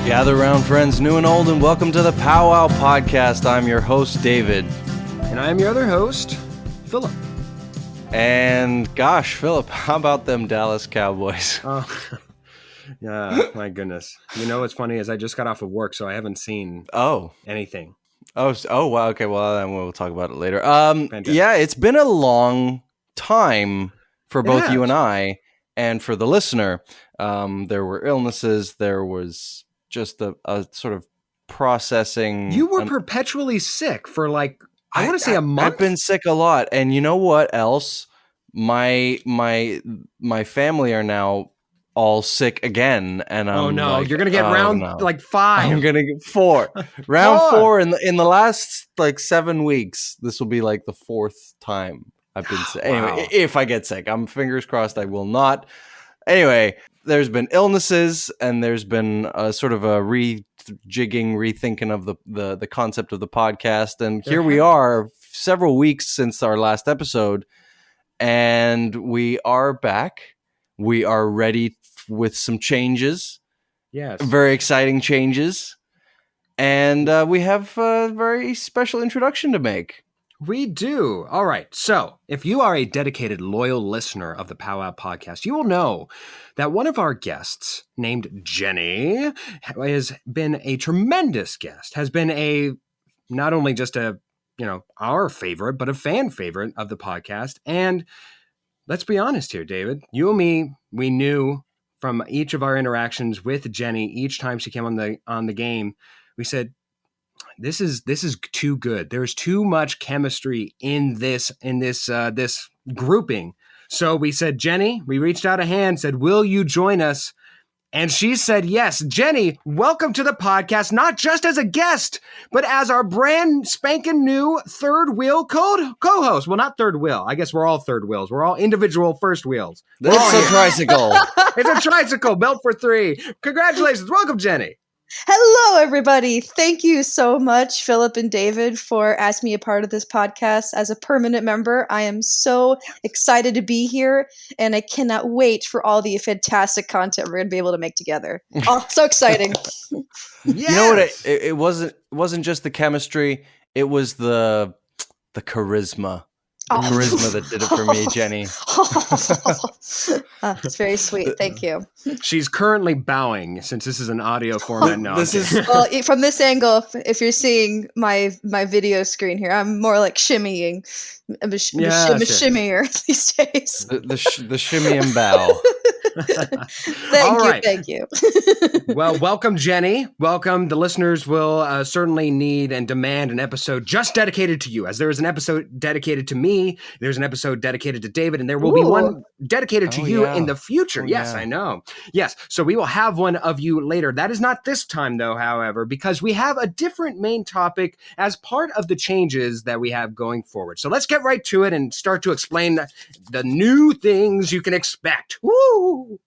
Gather round, friends, new and old, and welcome to the POWWOW podcast. I'm your host, David. And I am your other host, Philip. And gosh, Philip, how about them Dallas Cowboys? Oh, yeah, my goodness. You know what's funny is I just got off of work, so I haven't seen anything. Oh, wow. Okay, well, then we'll talk about it later. Fantastic. Yeah, it's been a long time for both you and I, and for the listener. There were illnesses. There was just a sort of processing. You were perpetually sick for like, I want to say a month. I've been sick a lot. And you know what else? My family are now all sick again. And I'm you're going to get round like 5. I'm going to get 4. Round 4 in the last like 7 weeks. This will be like the 4th time I've been sick. Anyway, if I get sick, I'm fingers crossed I will not. Anyway, there's been illnesses, and there's been a sort of a rethinking of the concept of the podcast. And here we are, several weeks since our last episode, and we are back. We are ready with some changes. Yes. Very exciting changes. And we have a very special introduction to make. We do. All right. So if you are a dedicated, loyal listener of the POWWOW podcast, you will know that one of our guests named Jenny has been a tremendous guest, has been not only just our favorite, but a fan favorite of the podcast. And let's be honest here, David, you and me, we knew from each of our interactions with Jenny, each time she came on the game, we said, This is too good. There's too much chemistry in this grouping. So we said, Jenny, we reached out a hand, said, will you join us? And she said, yes. Jenny, welcome to the podcast, not just as a guest, but as our brand spanking new third wheel co-host. Well, not third wheel. I guess we're all third wheels. We're all individual first wheels. It's a tricycle. It's a tricycle built for 3. Congratulations. Welcome, Jenny. Hello, everybody. Thank you so much, Philip and David, for asking me a part of this podcast as a permanent member. I am so excited to be here, and I cannot wait for all the fantastic content we're going to be able to make together. Oh, so exciting. Yes. You know what? It wasn't just the chemistry. It was the charisma. The charisma that did it for me, Jenny. It's very sweet. Thank you. She's currently bowing since this is an audio format now. Well, from this angle, if you're seeing my video screen here, I'm more like shimmying. I'm a shimmier these days. The shimmy and bow. Thank you. Well, welcome, Jenny. Welcome. The listeners will certainly need and demand an episode just dedicated to you. As there is an episode dedicated to me, there's an episode dedicated to David, and there will be one dedicated to you in the future. Yes, I know. Yes, so we will have one of you later. That is not this time, though, however, because we have a different main topic as part of the changes that we have going forward. So let's get right to it and start to explain the new things you can expect. Woo!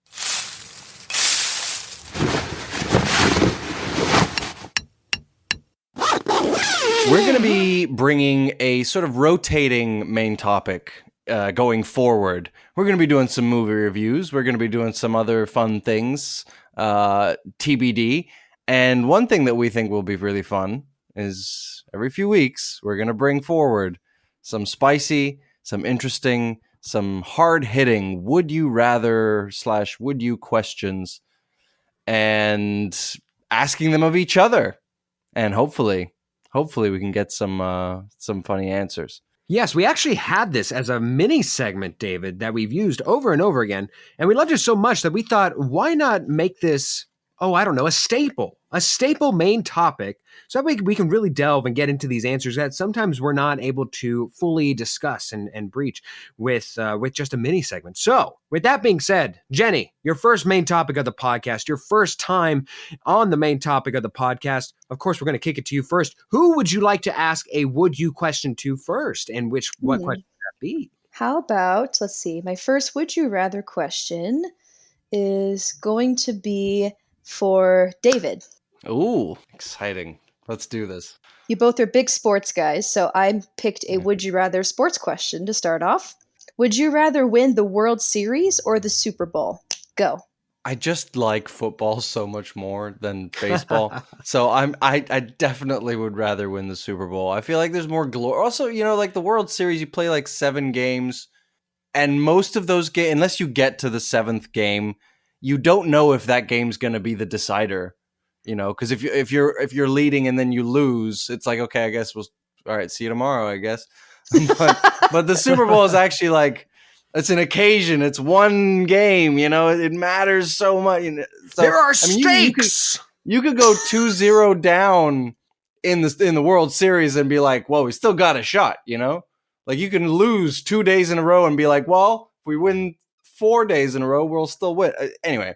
We're going to be bringing a sort of rotating main topic going forward. We're going to be doing some movie reviews. We're going to be doing some other fun things, TBD. And one thing that we think will be really fun is every few weeks, we're going to bring forward some spicy, some interesting, some hard-hitting would you rather / would you questions, and asking them of each other. And hopefully we can get some funny answers. Yes, we actually had this as a mini segment, David, that we've used over and over again. And we loved it so much that we thought, why not make this, a staple main topic, so that we can really delve and get into these answers that sometimes we're not able to fully discuss and breach with just a mini segment. So with that being said, Jenny, your first main topic of the podcast, your first time on the main topic of the podcast, of course, we're going to kick it to you first. Who would you like to ask a would you question to first, and what question would that be? How about, let's see, my first would you rather question is going to be for David. Ooh, exciting. Let's do this. You both are big sports guys, so I picked a would you rather sports question to start off. Would you rather win the World Series or the Super Bowl? Go. I just like football so much more than baseball. So I definitely would rather win the Super Bowl. I feel like there's more glory. Also, like the World Series, you play like 7 games, and most of those games, unless you get to the 7th game, you don't know if that game's going to be the decider. Because if you're leading and then you lose, it's like, okay, I guess all right, see you tomorrow, I guess. but the Super Bowl is actually like, it's an occasion. It's one game, it matters so much. So, There are you stakes. you could go 2-0 down in the World Series and be like, well, we still got a shot, Like you can lose 2 days in a row and be like, well, if we win 4 days in a row, we'll still win. Anyway,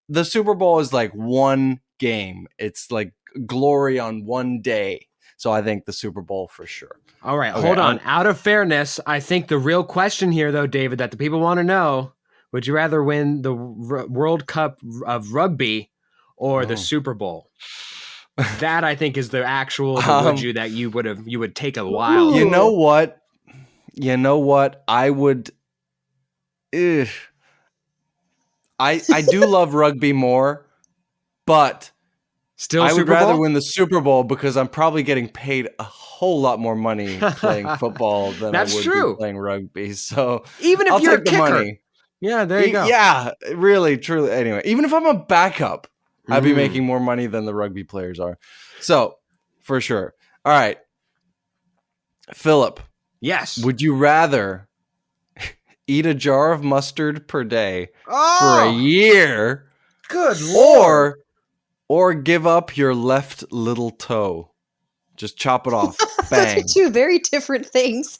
the Super Bowl is like one game. It's like glory on one day. So I think the Super Bowl for sure. All right, Okay, hold on. Out of fairness, I think the real question here, though, David, that the people want to know, would you rather win the World Cup of rugby or the Super Bowl? That, I think, is the actual would you that you would take a while. You know what? I would... I do love rugby more, but... Still, I would Super rather Bowl? win the Super Bowl because I'm probably getting paid a whole lot more money playing football than That's I would true. be playing rugby. So Even if I'll you're take a the kicker. money. Yeah, there you go. Yeah, really, truly. Anyway, even if I'm a backup, I'd be making more money than the rugby players are. So, for sure. All right. Philip. Yes. Would you rather eat a jar of mustard per day for a year Good Lord. or give up your left little toe? Just chop it off. Bang. Those are 2 very different things.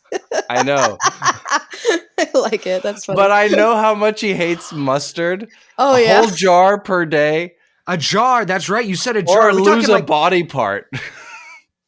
I know. I like it. That's funny. But I know how much he hates mustard. Oh, a yeah. whole jar per day. A jar. That's right. You said a jar. Or lose a body part.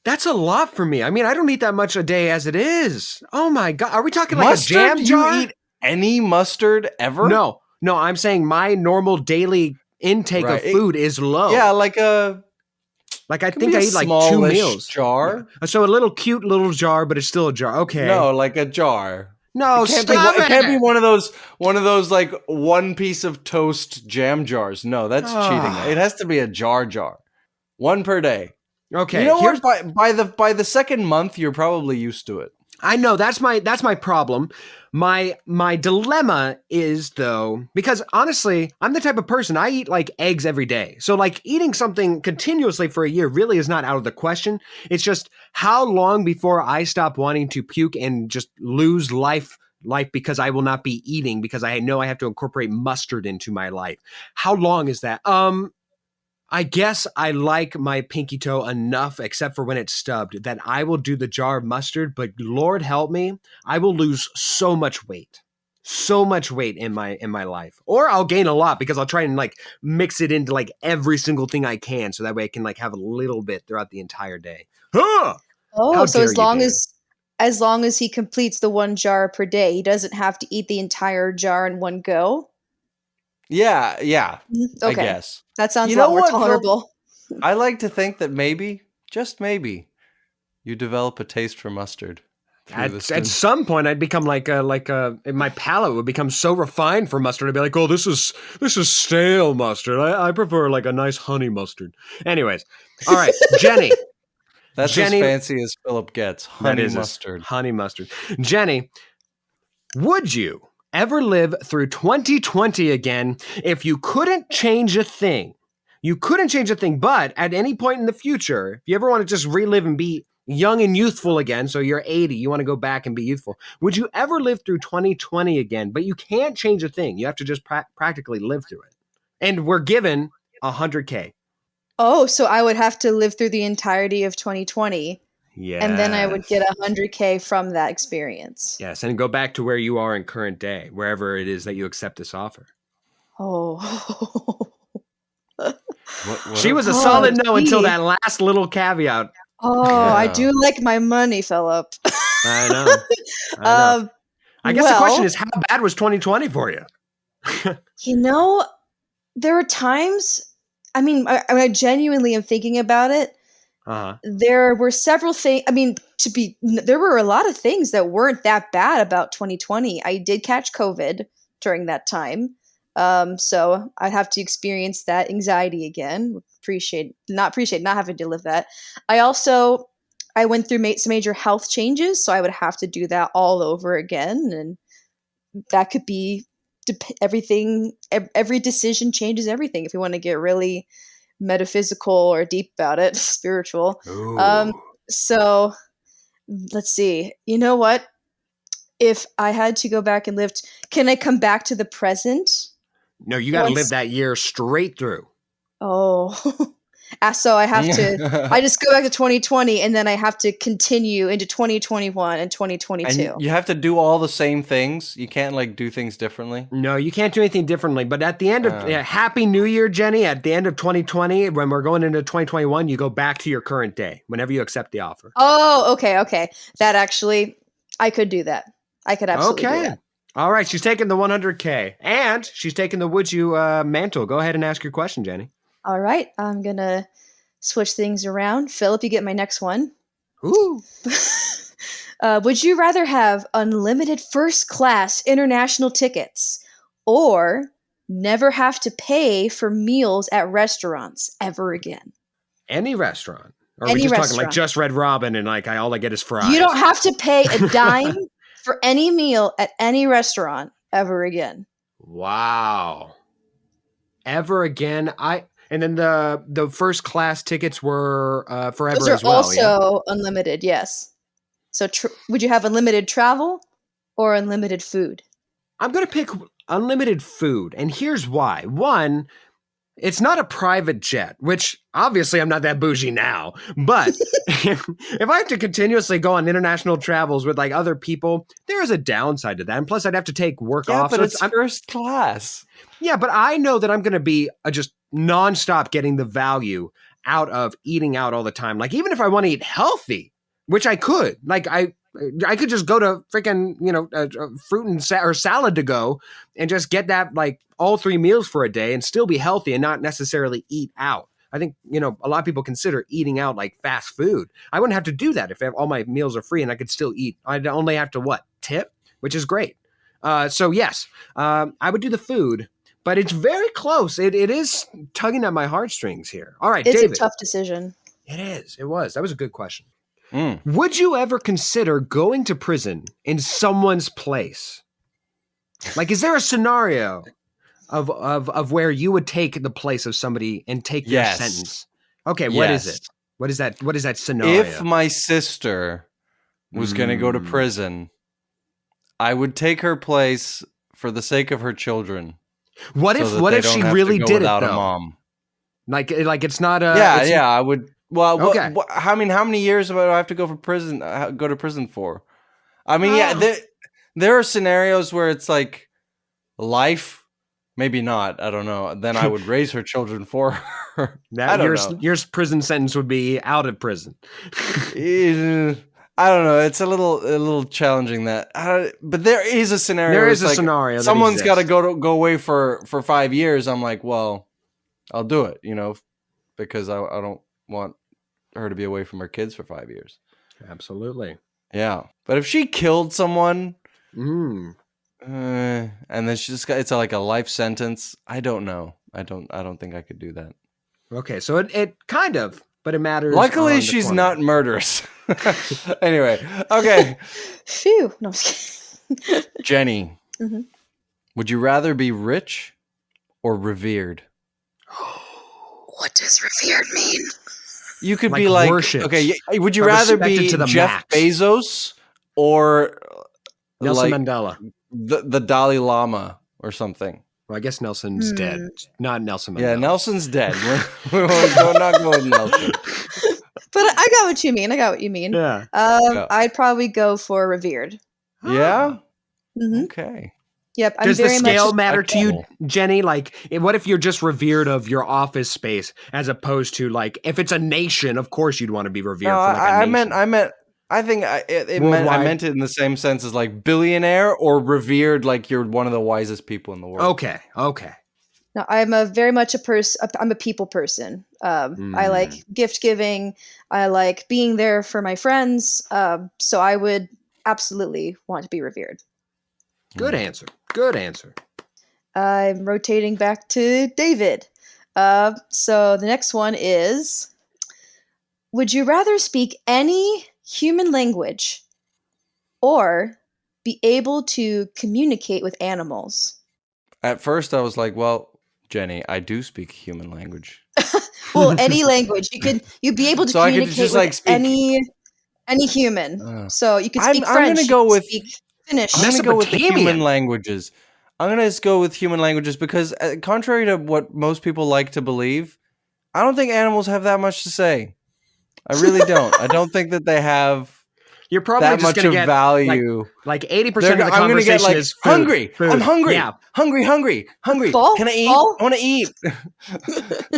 That's a lot for me. I mean, I don't eat that much a day as it is. Oh my God. Are we talking like Mustard? a jam jar? You eat any mustard ever? No, I'm saying my normal daily intake of food is low. Yeah, like I think I eat like 2 meals. Jar? Yeah. So a little cute little jar, but it's still a jar. Okay. No, like a jar. No, it can't be one of those like one piece of toast jam jars. No, that's cheating. It has to be a jar. 1 per day. Okay. You know what? By the 2nd month, you're probably used to it. I know that's my problem. My dilemma is though, because honestly, I'm the type of person, I eat like eggs every day. So like eating something continuously for a year really is not out of the question. It's just how long before I stop wanting to puke and just lose life because I will not be eating because I know I have to incorporate mustard into my life. How long is that? I guess I like my pinky toe enough, except for when it's stubbed, that I will do the jar of mustard, but Lord help me, I will lose so much weight in my life. Or I'll gain a lot because I'll try and like mix it into like every single thing I can. So that way I can like have a little bit throughout the entire day. Huh! Oh, so as long as he completes the 1 jar per day, he doesn't have to eat the entire jar in one go? Yeah. Okay. I guess. That sounds a lot more tolerable. Phil? I like to think that maybe, just maybe, you develop a taste for mustard. At some point, I'd become like my palate would become so refined for mustard. I'd be like, oh, this is stale mustard. I prefer like a nice honey mustard. Anyways, all right, Jenny. That's as fancy as Philip gets. Honey mustard. Honey mustard. Jenny, would you ever live through 2020 again if you couldn't change a thing? You couldn't change a thing, but at any point in the future, if you ever want to just relive and be young and youthful again, so you're 80, you want to go back and be youthful, would you ever live through 2020 again? But you can't change a thing. You have to just practically live through it. And we're given $100K. Oh, so I would have to live through the entirety of 2020. Yeah. And then I would get $100K from that experience. Yes, and go back to where you are in current day, wherever it is that you accept this offer. Oh. She was a solid no until that last little caveat. Oh, yeah. I do like my money, Philip. I know. I guess the question is, how bad was 2020 for you? There are times, I genuinely am thinking about it. Uh-huh. There were several things. There were a lot of things that weren't that bad about 2020. I did catch COVID during that time. So I'd have to experience that anxiety again. Not having to live that. I went through some major health changes, so I would have to do that all over again, and that could be everything. Every decision changes everything. If you want to get really metaphysical or deep about it, spiritual. Ooh. So let's see. You know what? If I had to go back and live, can I come back to the present? No, you got to live that year straight through. Oh, so I have to. I just go back to 2020, and then I have to continue into 2021 and 2022. And you have to do all the same things. You can't like do things differently. No, you can't do anything differently. But at the end of Happy New Year, Jenny, at the end of 2020, when we're going into 2021, you go back to your current day whenever you accept the offer. Oh, okay. That actually, I could do that. I could absolutely do that. All right. She's taking the 100K and she's taking the Would You mantle. Go ahead and ask your question, Jenny. All right. I'm going to switch things around. Philip, you get my next one. Ooh. Would you rather have unlimited first class international tickets or never have to pay for meals at restaurants ever again? Any restaurant. Or are Any we just restaurant. talking like just Red Robin and like all I get is fries? You don't have to pay a dime for any meal at any restaurant ever again. Wow. Ever again? And then the first class tickets were forever Those are as well. also unlimited, yes. So would you have unlimited travel or unlimited food? I'm going to pick unlimited food. And here's why. One, it's not a private jet, which obviously I'm not that bougie now. But if I have to continuously go on international travels with like other people, there is a downside to that. And plus, I'd have to take work off. Yeah, but it's first class. Yeah, but I know that I'm going to be just nonstop getting the value out of eating out all the time. Like even if I want to eat healthy, which I could, like I could just go to freaking, fruit and or salad to go and just get that like all 3 meals for a day and still be healthy and not necessarily eat out. I think, a lot of people consider eating out like fast food. I wouldn't have to do that if all my meals are free and I could still eat. I'd only have to tip, which is great. So yes, I would do the food, but it's very close. It is tugging at my heartstrings here. All right, it's David. It's a tough decision. It is. It was. That was a good question. Mm. Would you ever consider going to prison in someone's place? Like, is there a scenario of where you would take the place of somebody and take their sentence? Okay, what is it? What is that? What is that scenario? If my sister was going to go to prison, I would take her place for the sake of her children. What if she really did it though? A mom. Like it's not a I would. Well, okay. How many years do I have to go to prison for? I mean, there are scenarios where it's like life, maybe not. I don't know. Then I would raise her children for her. I don't know. Your prison sentence would be out of prison. I don't know. It's a little challenging that, but there is a scenario. There is a scenario. Someone's got to go away for 5 years. I'm like, well, I'll do it, because I don't want her to be away from her kids for 5 years. Absolutely. Yeah, but if she killed someone, and then it's like a life sentence. I don't know. I don't think I could do that. Okay, so it kind of, but it matters. Luckily, she's not murderous. Anyway, okay. Phew. No, I'm just kidding. Jenny, would you rather be rich or revered? What does revered mean? You could be like, worshipped, okay, would you rather be Jeff Bezos or Nelson Mandela, the Dalai Lama or something? Well, I guess Nelson's dead. Not Nelson Mandela. Yeah, Nelson's dead. We're not going with Nelson. But I got what you mean. Yeah. I'd probably go for revered. Yeah? Mm-hmm. Okay. Yep. Does the scale matter to you, Jenny? Like, what if you're just revered of your office space as opposed to like, if it's a nation, of course you'd want to be revered for like a nation. I meant, I meant it in the same sense as like billionaire or revered, like you're one of the wisest people in the world. Okay. No, I'm very much a person. I'm a people person. I like gift giving. I like being there for my friends. So I would absolutely want to be revered. Good answer. I'm rotating back to David. So the next one is, would you rather speak any human language or be able to communicate with animals? At first, I was like, well, Jenny, I do speak human language. Well, any language. You'd be able to So I could communicate just with like speak. any human. Uh, So you could I'm speak I'm gonna French, you go could with speak Finnish. I'm gonna go with the human Mesopotamian. languages. I'm gonna just go with human languages because, contrary to what most people like to believe, I don't think animals have that much to say. I really don't. I don't think that they have You're probably that just much going to of get value. like 80% of the I'm gonna conversation get like is food. hungry. Food. I'm hungry. Yeah. Hungry. Ball? Can I eat? Ball? I want to eat.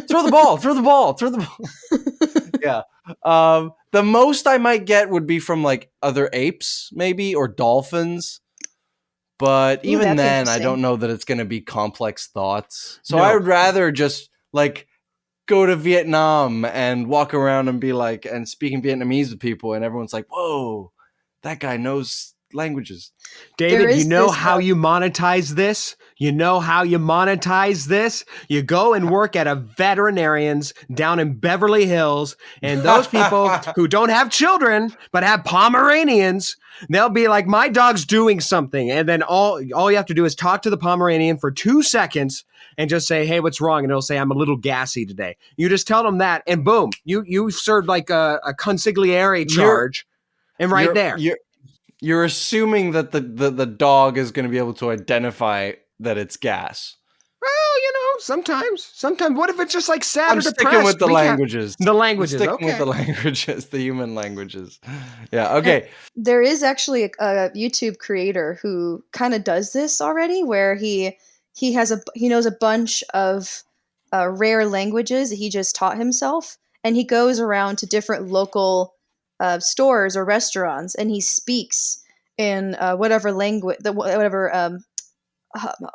Throw the ball. Yeah. The most I might get would be from like other apes, maybe, or dolphins. But Ooh, even that'd be then, I interesting. don't know that it's going to be complex thoughts. So No. I would rather just like go to Vietnam and walk around and be like, and speaking Vietnamese with people, and everyone's like, "Whoa, that guy knows languages." David, There you is know this, how you monetize this? You know how you monetize this? You go and work at a veterinarian's down in Beverly Hills, and those people who don't have children but have Pomeranians, they'll be like, my dog's doing something. And then all you have to do is talk to the Pomeranian for 2 seconds and just say, hey, what's wrong? And it'll say, I'm a little gassy today. You just tell them that, and boom, you served like a consigliere charge. And right there. You're assuming that the dog is going to be able to identify that it's gas. Well, you know, sometimes. What if it's just like sad I'm or sticking depressed? with the We can't- languages. The languages, I'm sticking okay. with the languages, the human languages. Yeah, okay. There is actually a YouTube creator who kind of does this already, where he knows a bunch of rare languages that he just taught himself, and he goes around to different local stores or restaurants, and he speaks in whatever language, whatever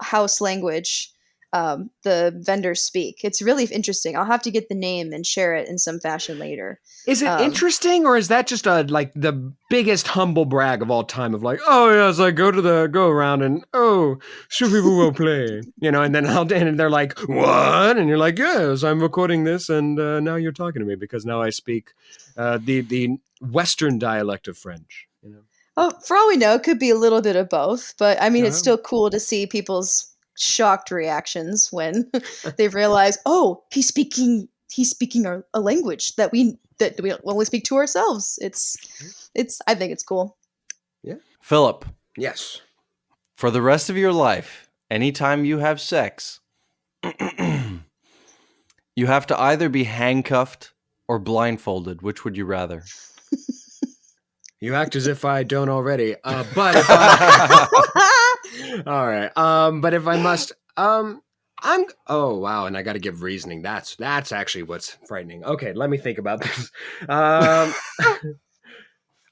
house language the vendors speak. It's really interesting. I'll have to get the name and share it in some fashion later. Is it interesting, or is that just like the biggest humble brag of all time of like, oh yes, I go around and people will play, you know, and then and they're like, what? And you're like, yes, I'm recording this, and now you're talking to me because now I speak the Western dialect of French, you know. Oh, for all we know, it could be a little bit of both. But I mean, it's Yeah. still cool to see people's shocked reactions when they realize, oh, he's speaking a language that we only speak to ourselves. I think it's cool. Yeah. Philip, Yes. for the rest of your life, anytime you have sex, you have to either be handcuffed or blindfolded. Which would you rather? You act as if I don't already. But if I, all right. But if I must, oh wow, and I got to give reasoning. That's actually what's frightening. Okay, let me think about this.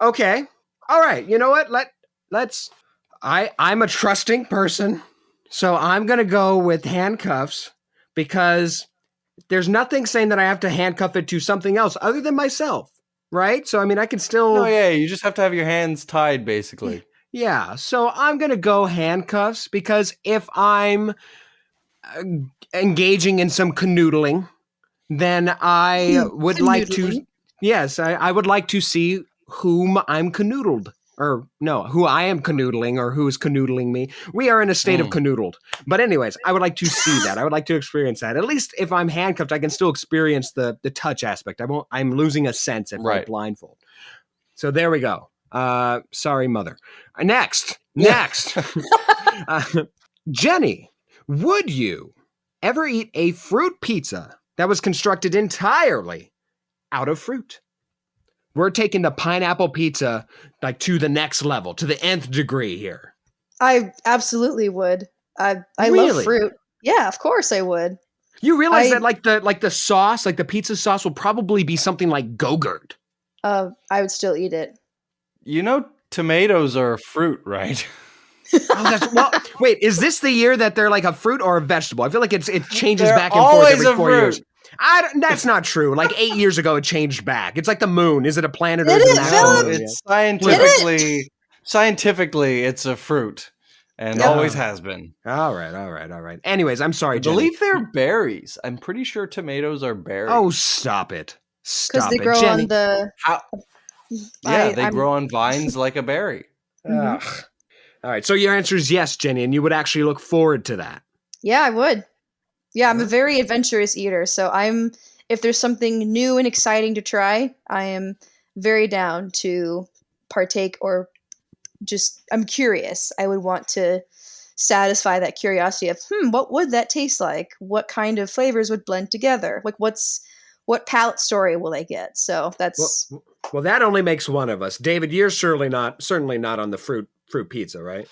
Okay, all right. You know what? Let's. I'm a trusting person, so I'm gonna go with handcuffs because there's nothing saying that I have to handcuff it to something else other than myself. Right? So, I mean, I can still... No, yeah, you just have to have your hands tied, basically. Yeah, so I'm going to go handcuffs because if I'm engaging in some canoodling, then I would like to... Yes, I would like to see whom I'm canoodled. Or, no, who I am canoodling or who is canoodling me. We are in a state of canoodled. But anyways, I would like to see that. I would like to experience that. At least if I'm handcuffed, I can still experience the touch aspect. I'm losing a sense if I blindfold. So there we go. Sorry, mother. Next. Jenny, would you ever eat a fruit pizza that was constructed entirely out of fruit? We're taking the pineapple pizza like to the next level, to the nth degree here. I absolutely would. I Really? love fruit. Yeah, of course I would. You realize that like the sauce, like the pizza sauce will probably be something like Go-Gurt. I would still eat it. You know, tomatoes are a fruit, right? Wait, is this the year that they're like a fruit or a vegetable? I feel like it changes They're back and forth always every a 4 fruit. years. That's not true. Like 8 years ago, it changed back. It's like the moon. Is it a planet or It is it is, an Philip. actual moon? It's scientifically, it's a fruit. and Yep. always has been. All right. Anyways, I'm sorry, I Jenny. believe they're berries. I'm pretty sure tomatoes are berries. Oh, stop it. Because Stop they it, grow Jenny. on the. How? Yeah, they I'm- grow on vines like a berry. Mhm. Ugh. All right, so your answer is yes, Jenny, and you would actually look forward to that. Yeah, I would. Yeah, I'm a Alright. very adventurous eater, so if there's something new and exciting to try, I am very down to partake or just I'm curious. I would want to satisfy that curiosity of, what would that taste like? What kind of flavors would blend together? Like what palate story will I get? So that's Well, that only makes one of us. David, you're certainly not on the fruit pizza, right?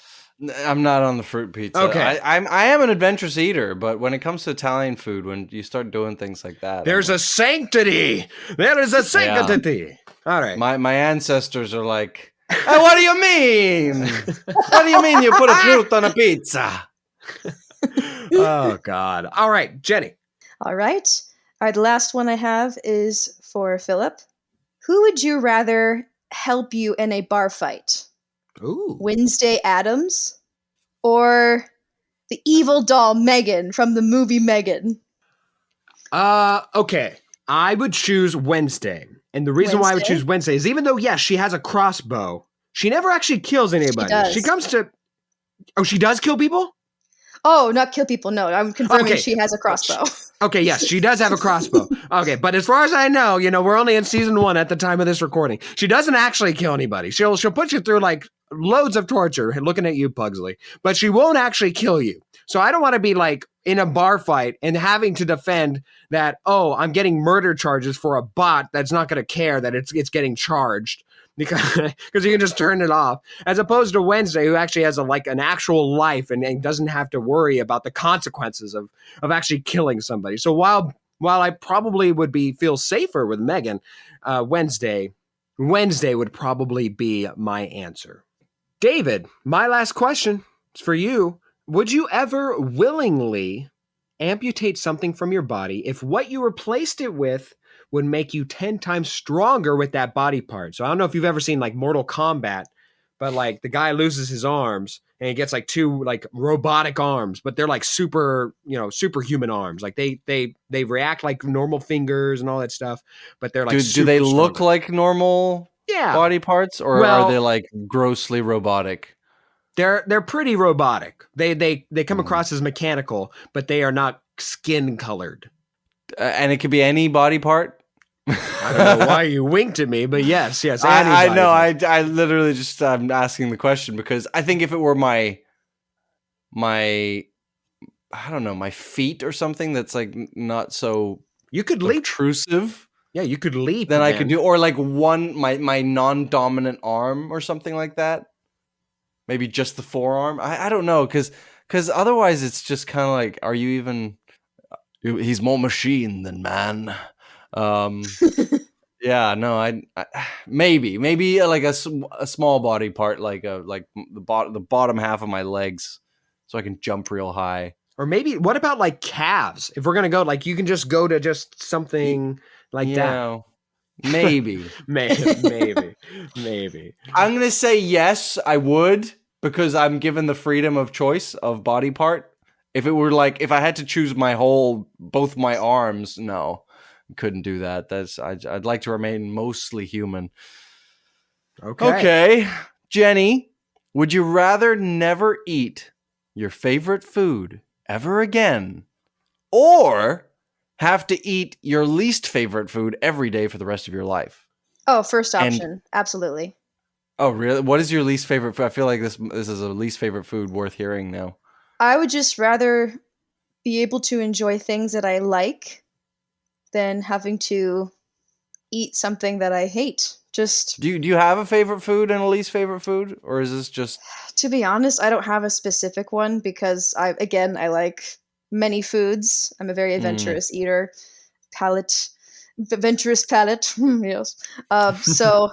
I'm not on the fruit pizza. Okay. I am an adventurous eater, but when it comes to Italian food, when you start doing things like that, There's a sanctity. There is a sanctity. All right. my ancestors are like, "Hey, what do you mean? What do you mean you put a fruit on a pizza?" Oh God. All right, Jenny. all right. All right, the last one I have is for Philip. Who would you rather help you in a bar fight? Ooh. Wednesday Addams or the evil doll Megan from the movie Megan? Okay. I would choose Wednesday. And the reason why I would Wednesday? choose Wednesday is even though, yes, she has a crossbow, she never actually kills anybody. does. She comes to. Oh, she does kill people? Oh, not kill people. No, I'm confirming Okay. she has a crossbow. Okay, yes, she does have a crossbow. Okay, but as far as I know, we're only in season 1 at the time of this recording. She doesn't actually kill anybody. She'll put you through like loads of torture, looking at you, Pugsley, but she won't actually kill you. So I don't want to be like in a bar fight and having to defend that, oh, I'm getting murder charges for a bot that's not going to care that it's getting charged because you can just turn it off, as opposed to Wednesday, who actually has an actual life and doesn't have to worry about the consequences of actually killing somebody. So while I probably would feel safer with Megan, Wednesday would probably be my answer. David, my last question is for you. Would you ever willingly amputate something from your body if what you replaced it with would make you 10 times stronger with that body part? So I don't know if you've ever seen like Mortal Kombat, but like the guy loses his arms and he gets like 2 like robotic arms, but they're like superhuman arms. Like they react like normal fingers and all that stuff, but they're like Do they look stronger. like normal body parts, or are they like grossly robotic? They're pretty robotic. They come across as mechanical, but they are not skin colored. And it could be any body part. I don't know why you winked at me, but yes. I know. I literally just I'm asking the question because I think if it were my I don't know, my feet or something that's like not so you could leap obtrusive. Yeah, you could leap. Then I could do, or like my non-dominant arm or something like that. Maybe just the forearm. I don't know, because otherwise it's just kind of like, are you even? He's more machine than man. Yeah, no, I maybe like a small body part, like the bottom half of my legs, so I can jump real high. Or maybe what about like calves? If we're gonna go, like you can just go to just something like that. Maybe. maybe. I'm gonna say yes, I would, because I'm given the freedom of choice of body part. If it were like, if I had to choose both my arms, no, couldn't do that. I'd like to remain mostly human. Okay, Jenny, would you rather never eat your favorite food ever again, or have to eat your least favorite food every day for the rest of your life? Oh, first option. Absolutely. Oh, really? What is your least favorite food? I feel like this is a least favorite food worth hearing now. I would just rather be able to enjoy things that I like than having to eat something that I hate. Just do you have a favorite food and a least favorite food, or is this just? To be honest, I don't have a specific one because I like many foods. I'm a very adventurous eater. Adventurous palate. Yes. So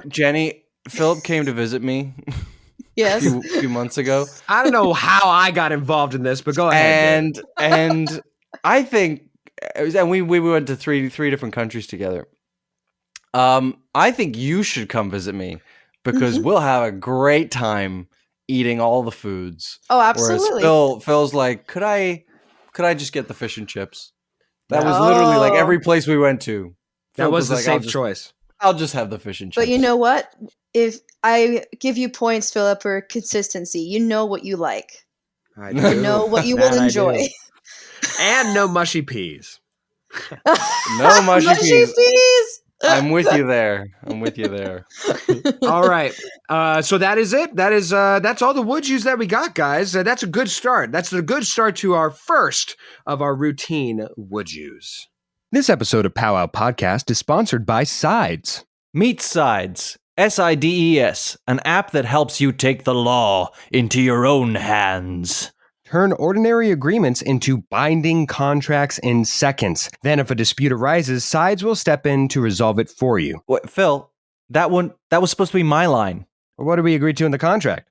Jenny, Philip came to visit me. Yes. a few months ago. I don't know how I got involved in this, but go ahead. And I think, and we went to three different countries together. I think you should come visit me because we'll have a great time eating all the foods. Oh, Whereas absolutely. Phil's like, could I just get the fish and chips? That was Yeah. literally like Oh. every place we went to. That Phil was the like, safe choice. I'll just have the fish and chips. But you know what? If I give you points, Philip, for consistency, you know what you like. I You do. know what you That will I enjoy. do. And no mushy peas. No mushy peas. peas. I'm with you there. All right. So that is it. That's all the would yous that we got, guys. That's a good start. That's a good start to our first of our routine would yous. This episode of POWWOW Podcast is sponsored by Sides. Meet Sides. SIDES, an app that helps you take the law into your own hands. Turn ordinary agreements into binding contracts in seconds. Then if a dispute arises, Sides will step in to resolve it for you. What, Phil? That was supposed to be my line. What did we agree to in the contract?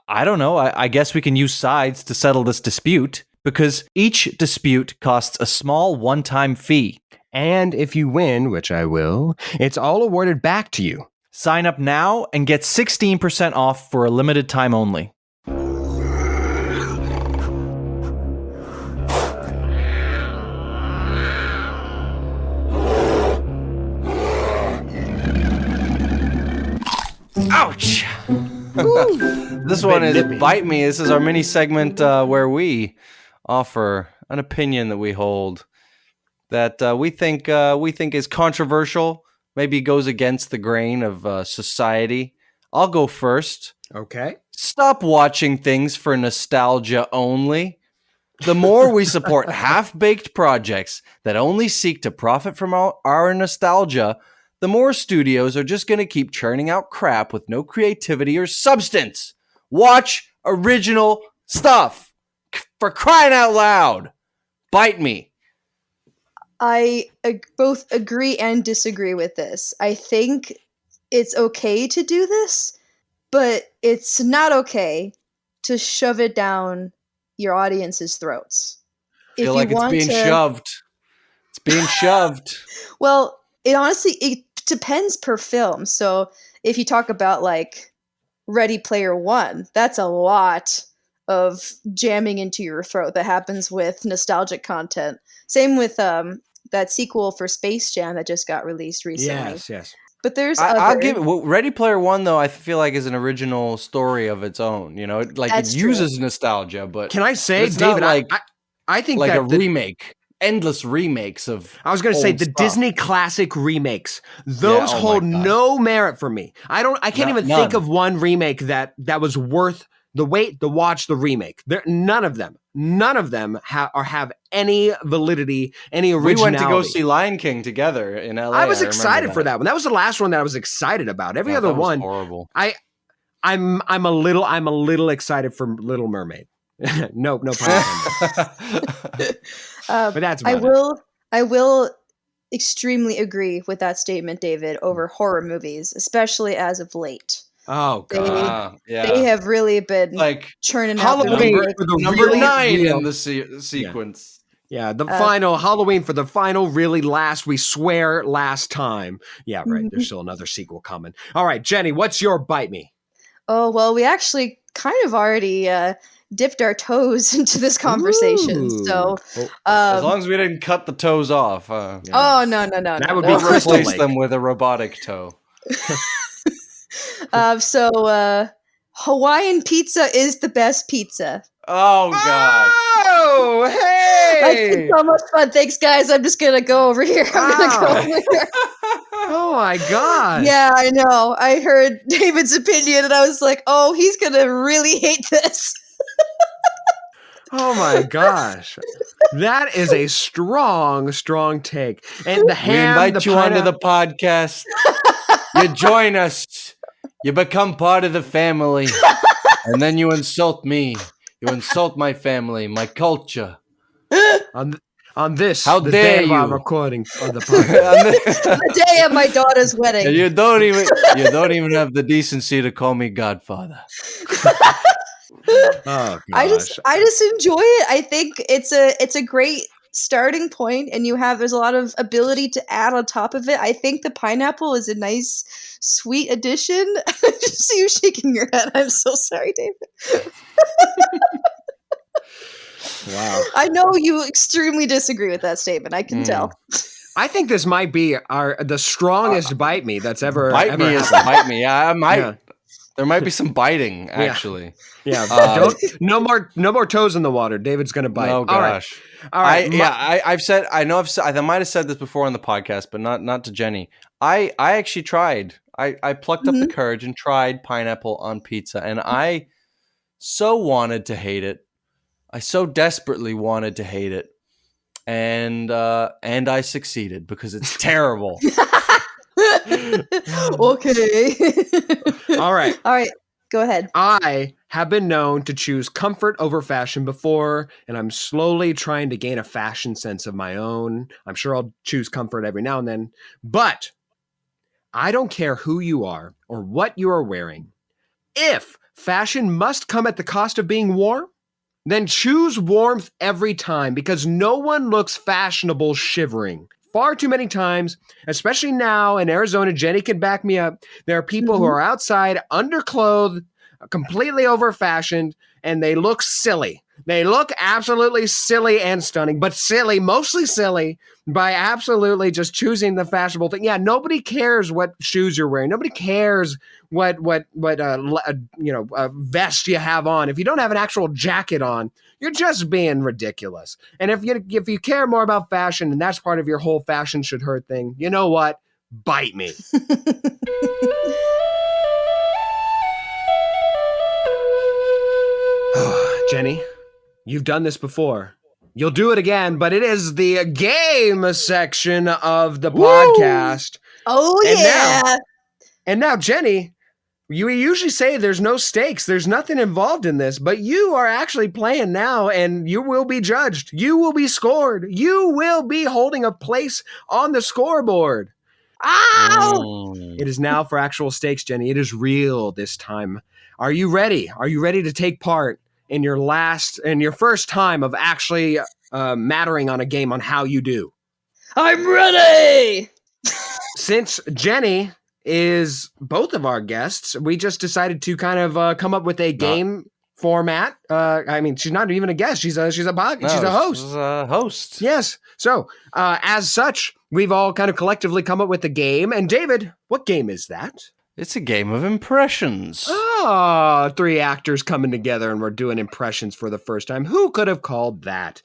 I don't know. I guess we can use Sides to settle this dispute, because each dispute costs a small one-time fee. And if you win, which I will, it's all awarded back to you. Sign up now and get 16% off for a limited time only. Ouch! This one is nippy. Bite Me. This is our mini segment where we offer an opinion that we hold that we think is controversial, maybe goes against the grain of society. I'll go first. Okay. Stop watching things for nostalgia only. The more we support half-baked projects that only seek to profit from our nostalgia, the more studios are just going to keep churning out crap with no creativity or substance. Watch original stuff. For crying out loud. Bite me. I both agree and disagree with this. I think it's okay to do this, but it's not okay to shove it down your audience's throats. I feel like it's being shoved. It's being shoved. Well, it depends per film. So if you talk about like Ready Player One, that's a lot of jamming into your throat that happens with nostalgic content. Same with that sequel for Space Jam that just got released recently. Yes. But there's I'll give it. Well, Ready Player One, though, I feel like is an original story of its own. You know, like That's it uses nostalgia, but Can I say, it's not David, like I think like that a remake. Endless remakes of. I was going to say old the stuff. Disney classic remakes. Those oh my hold God. no merit for me. I can't even think None. of one remake that was worth the wait to watch the remake. None of them have any validity, any We originality. went to go see Lion King together in LA. I was remember excited for that one. That was the last one that I was excited about. Every Yeah, other that was one, horrible. I'm a little excited for Little Mermaid. no pun intended. But that's about it. I will extremely agree with that statement, David, over horror movies, especially as of late. Oh God. They have really been like churning out the Halloween numbers. for the number really 9 real- in the sequence. Yeah, the final Halloween for the final, really last, we swear, last time. Yeah, right. There's still another sequel coming. All right, Jenny, what's your bite me? Oh, well, we actually kind of already dipped our toes into this conversation. Ooh. So, As long as we didn't cut the toes off. oh, no. That would Or be Crystal replace Lake. them with a robotic toe. Hawaiian pizza is the best pizza. Oh, God. Oh, It's hey! so much fun. Thanks, guys. I'm just going to go over here. Oh, my God. Yeah, I know. I heard David's opinion, and I was like, oh, he's going to really hate this. Oh, my gosh. That is a strong take. And the ham, We invite you onto the podcast. You join us. You become part of the family. And then you insult me. You insult my family, my culture. on this, How the dare day of our you. recording of the podcast. The day of my daughter's wedding. You don't even have the decency to call me Godfather. Oh, gosh. I just enjoy it. I think it's a great starting point, and there's a lot of ability to add on top of it. I think the pineapple is a nice, sweet addition. I just see you shaking your head. I'm so sorry, David. Wow. I know you extremely disagree with that statement. I can tell. I think this might be the strongest bite me that's ever Bite me is happened. bite me. Yeah, I might. Yeah. There might be some biting, actually. Yeah. Um, No more toes in the water. David's gonna bite. Oh gosh. All right. I've said. I might have said this before on the podcast, but not to Jenny. I actually tried. I plucked up the courage and tried pineapple on pizza, and I so wanted to hate it. I so desperately wanted to hate it, and I succeeded because it's terrible. Okay. All right. All right. Go ahead. I have been known to choose comfort over fashion before, and I'm slowly trying to gain a fashion sense of my own. I'm sure I'll choose comfort every now and then, but I don't care who you are or what you are wearing. If fashion must come at the cost of being warm, then choose warmth every time, because no one looks fashionable shivering. Far too many times, especially now in Arizona, Jenny can back me up. There are people who are outside underclothed, completely over-fashioned, and they look silly. They look absolutely silly and stunning, but silly, mostly silly, by absolutely just choosing the fashionable thing. Yeah, nobody cares what shoes you're wearing. Nobody cares what vest you have on. If you don't have an actual jacket on, you're just being ridiculous. And if you care more about fashion, and that's part of your whole fashion should hurt thing, you know what? Bite me. Jenny, you've done this before. You'll do it again, but it is the game section of the podcast. Oh, yeah. And now, Jenny, you usually say there's no stakes. There's nothing involved in this, but you are actually playing now, and you will be judged. You will be scored. You will be holding a place on the scoreboard. Ow! It is now for actual stakes, Jenny. It is real this time. Are you ready? Are you ready to take part in your first time of actually mattering on a game on how you do? I'm ready! Since Jenny is both of our guests, we just decided to kind of come up with a game format. I mean, she's not even a guest. She's a host. She's a host. Yes. So, as such, we've all kind of collectively come up with a game. And David, what game is that? It's a game of impressions. Oh, 3 actors coming together and we're doing impressions for the first time. Who could have called that?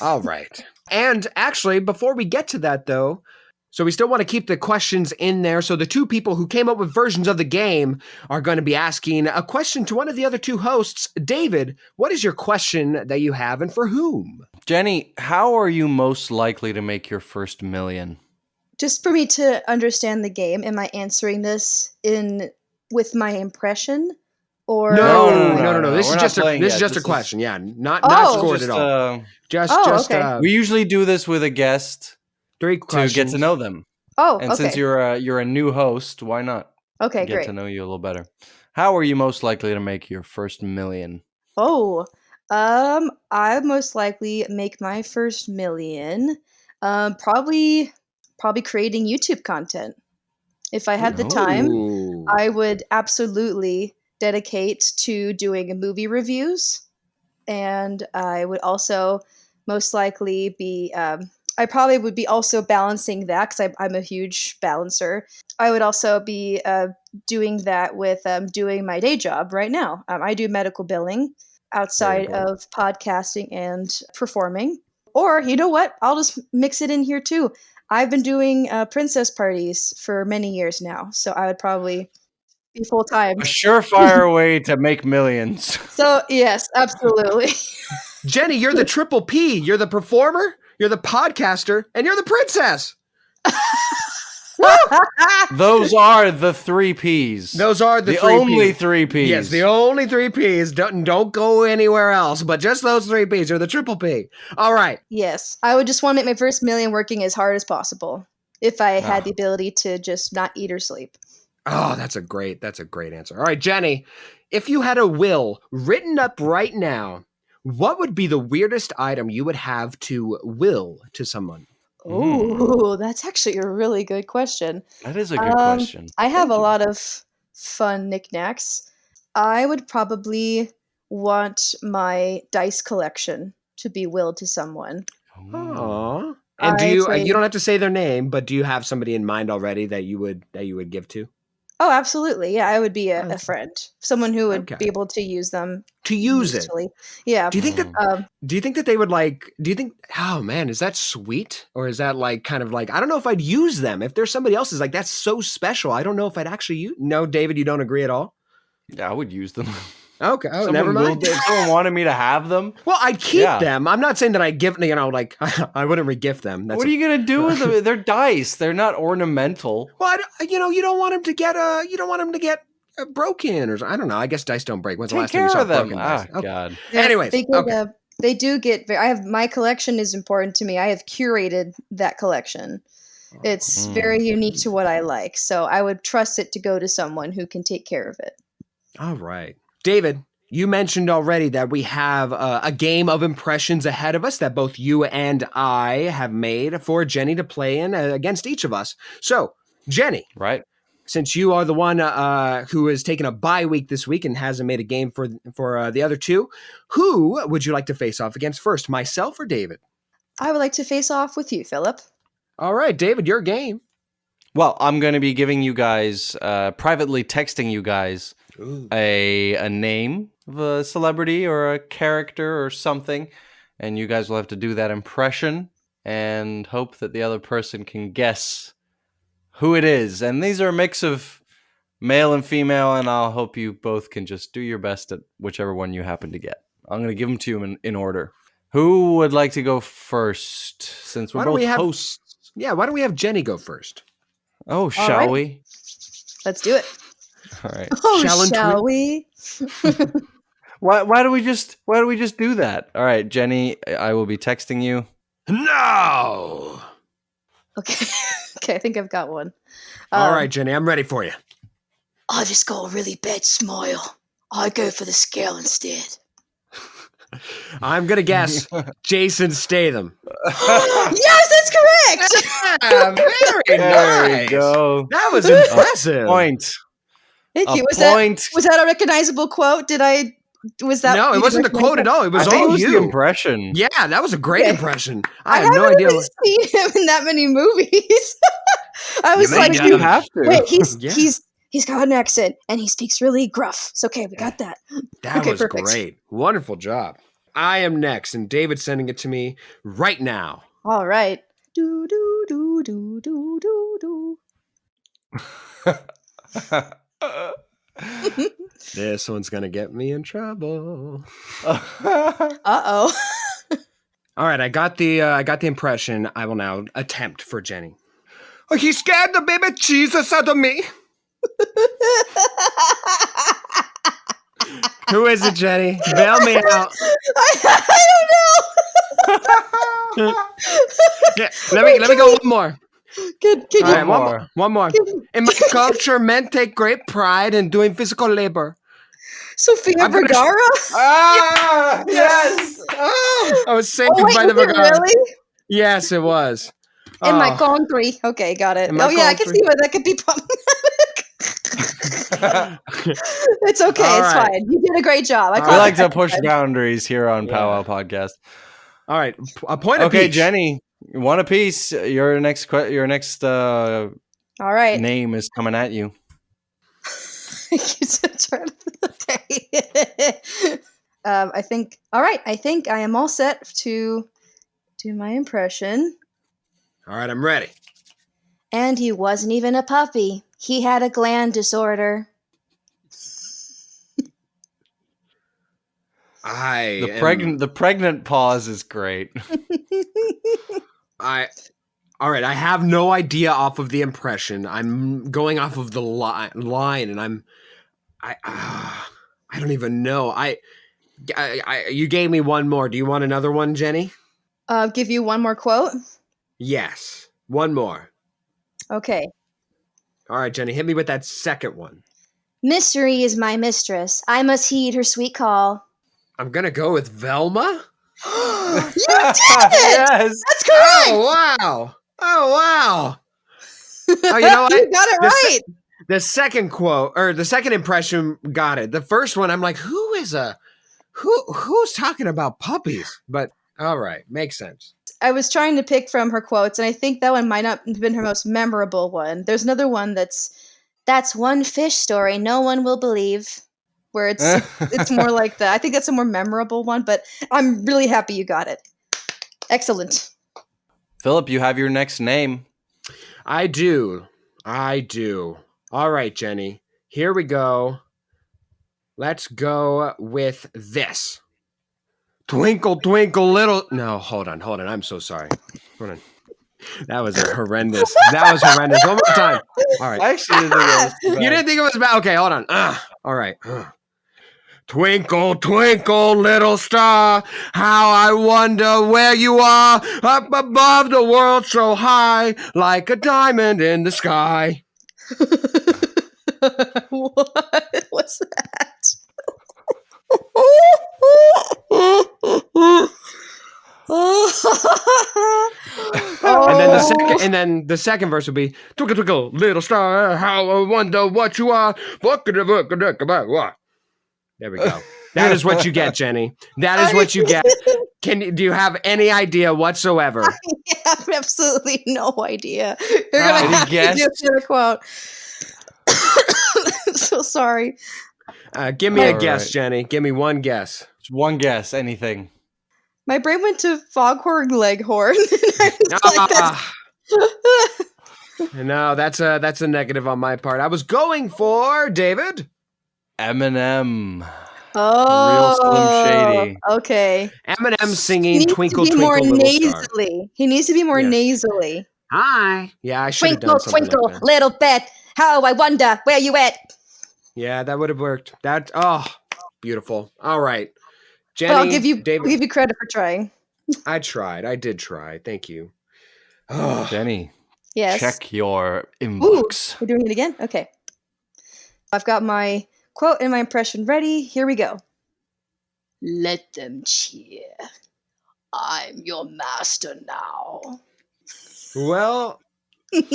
All right. And actually, before we get to that, though, so we still want to keep the questions in there. So the 2 people who came up with versions of the game are going to be asking a question to one of the other 2 hosts. David, what is your question that you have, and for whom? Jenny, how are you most likely to make your first million? Just for me to understand the game, am I answering this with my impression? Or No. This is just a question. Yeah, not scored at all. Okay. We usually do this with a guest 3 questions to get to know them. Oh, and okay. since you're a new host, why not? Okay, get great. to know you a little better. How are you most likely to make your first million? Oh, I most likely make my first million. Probably creating YouTube content. If I had the time, I would absolutely dedicate to doing movie reviews, and I would also most likely be. I probably would be also balancing that because I'm a huge balancer. I would also be doing that with doing my day job right now. I do medical billing outside of podcasting and performing. Or, you know what? I'll just mix it in here too. I've been doing princess parties for many years now, so I would probably be full time. A surefire way to make millions. So, yes, absolutely. Jenny, you're the triple P. You're the performer, you're the podcaster, and you're the princess. Those are the 3 Ps. Those are the only 3 Ps. Yes, the only 3 Ps. Don't go anywhere else, but just those 3 Ps are the triple P. All right. Yes, I would just want to make my first million working as hard as possible if I had the ability to just not eat or sleep. Oh, that's a great answer. All right, Jenny, if you had a will written up right now, What would be the weirdest item you would have to will to someone? Oh, that's actually a really good question. That is a good question. I have Thank a you. lot of fun knickknacks. I would probably want my dice collection to be willed to someone. Aww. And I you play. don't have to say their name, but do you have somebody in mind already that you would give to? Oh, absolutely. Yeah, I would be a Okay. friend, someone who would be Okay. able to use them To use it. usefully. Yeah. Do you think that Um, they would like, do you think, oh man, is that sweet? Or is that like kind of like, I don't know if I'd use them. If there's somebody else's, like that's so special. I don't know if I'd actually use. No, David, you don't agree at all? Yeah, I would use them. Okay. Oh, Someone never mind. if someone wanted me to have them, Well, I'd keep Yeah. them. I'm not saying that I'd give, like, I wouldn't re-gift them. That's what are you gonna do with them? They're dice. They're not ornamental. well, you don't want them to get, broken or I don't know. I guess dice don't break. When's the Take last time you care saw of them. broken dice? Ah, Okay. God. Anyways, they get, okay. they do get. I have my collection is important to me. I have curated that collection. It's very unique to what I like, so I would trust it to go to someone who can take care of it. All right. David, you mentioned already that we have a game of impressions ahead of us that both you and I have made for Jenny to play in against each of us. So, Jenny, Right. since you are the one who has taken a bye week this week and hasn't made a game for the other two, who would you like to face off against first, myself or David? I would like to face off with you, Philip. All right, David, your game. Well, I'm going to be giving you guys, privately texting you guys a name of a celebrity or a character or something, and you guys will have to do that impression and hope that the other person can guess who it is. And these are a mix of male and female, and I'll hope you both can just do your best at whichever one you happen to get. I'm going to give them to you in order. Who would like to go first, since we're Why don't both we have- hosts? Yeah, why don't we have Jenny go first? Oh, shall we? Let's do it. All right. Oh, shall we? Why do we just do that? All right, Jenny, I will be texting you. No! Okay. Okay, I think I've got one. All right, Jenny, I'm ready for you. I just got a really bad smile. I go for the scale instead. I'm going to guess Jason Statham. Yes, that's correct. Yeah, very There nice. we go. That was impressive. Point. Thank A you. point. Was that a recognizable quote? Was that? No, it you wasn't a recognize quote at that? all. It was I think all it was you. the impression. Yeah, that was a great Okay. impression. I I have no haven't idea. really seen him in that many movies. I was may like, not. You have to. wait, Yeah. he's got an accent and he speaks really gruff. It's okay, we got that. That Okay, was perfect. great. Wonderful job. I am next, and David's sending it to me right now. All right. Do do do do do do do. This one's going to get me in trouble. Uh-oh. All right, I got the impression. I will now attempt for Jenny. Oh, he scared the baby Jesus out of me. Who is it, Jenny? Bail me out. I don't know. Yeah, let me go one more. Can All you right, one more. In my culture, men take great pride in doing physical labor. Sophia I'm gonna- Vergara? Ah, yes. Oh, I was saved Oh wait, by the was it Vergara. really? Yes, it was. In my Oh. country. Okay, got it. In my Oh yeah, I can country. see why that could be problematic. It's okay, All it's right. fine. You did a great job. I We caught like the to push second time. boundaries here on Yeah. POWWOW Podcast. All right, a point Okay, apiece. Jenny, one apiece. Your next All right. name is coming at you. I think I am all set to do my impression. All right, I'm ready. And he wasn't even a puppy. He had a gland disorder. The pregnant pause is great. All right, I have no idea off of the impression. I'm going off of the line, and I don't even know. You gave me one more. Do you want another one, Jenny? Give you one more quote. Yes, one more. Okay. All right, Jenny, hit me with that second one. Mystery is my mistress. I must heed her sweet call. I'm going to go with Velma. You did it! Yes. That's correct! Oh, wow. Oh, wow. Oh, you know what? You got it right! The second quote, or the second impression got it. The first one, I'm like, who's talking about puppies? But all right, makes sense. I was trying to pick from her quotes, and I think that one might not have been her most memorable one. There's another one that's one fish story no one will believe, where it's more like that. I think that's a more memorable one, but I'm really happy you got it. Excellent. Philip, you have your next name. I do. All right, Jenny. Here we go. Let's go with this. Twinkle, twinkle, little... No, hold on. I'm so sorry. Hold on. That was horrendous. One more time. All right. I actually didn't think it was too bad. You didn't think it was bad? Okay, hold on. All right. Twinkle, twinkle, little star, how I wonder where you are, up above the world so high, like a diamond in the sky. What was that? And then the second verse would be twinkle, twinkle, little star, how I wonder what you are. There we go. That is what you get, Jenny. That is what you get. Do you have any idea whatsoever? I have absolutely no idea. You're gonna have to do another quote. So sorry. Give me a guess, Jenny. Give me one guess. Just one guess, anything. My brain went to Foghorn Leghorn. No, that's a negative on my part. I was going for David. Eminem. Oh, Real Slim Shady. Okay. Eminem singing "Twinkle Twinkle Little Star." He needs to be more nasally. Hi. Yeah, I should have done something Twinkle, like that. little bit. How I wonder where you at. Yeah, that would have worked. Beautiful. All right, Jenny. But I'll give you credit for trying. I tried. I did try. Thank you. Jenny. Yes. Check your inbox. We're doing it again? Okay. I've got my quote and my impression ready. Here we go. Let them cheer. I'm your master now. Well,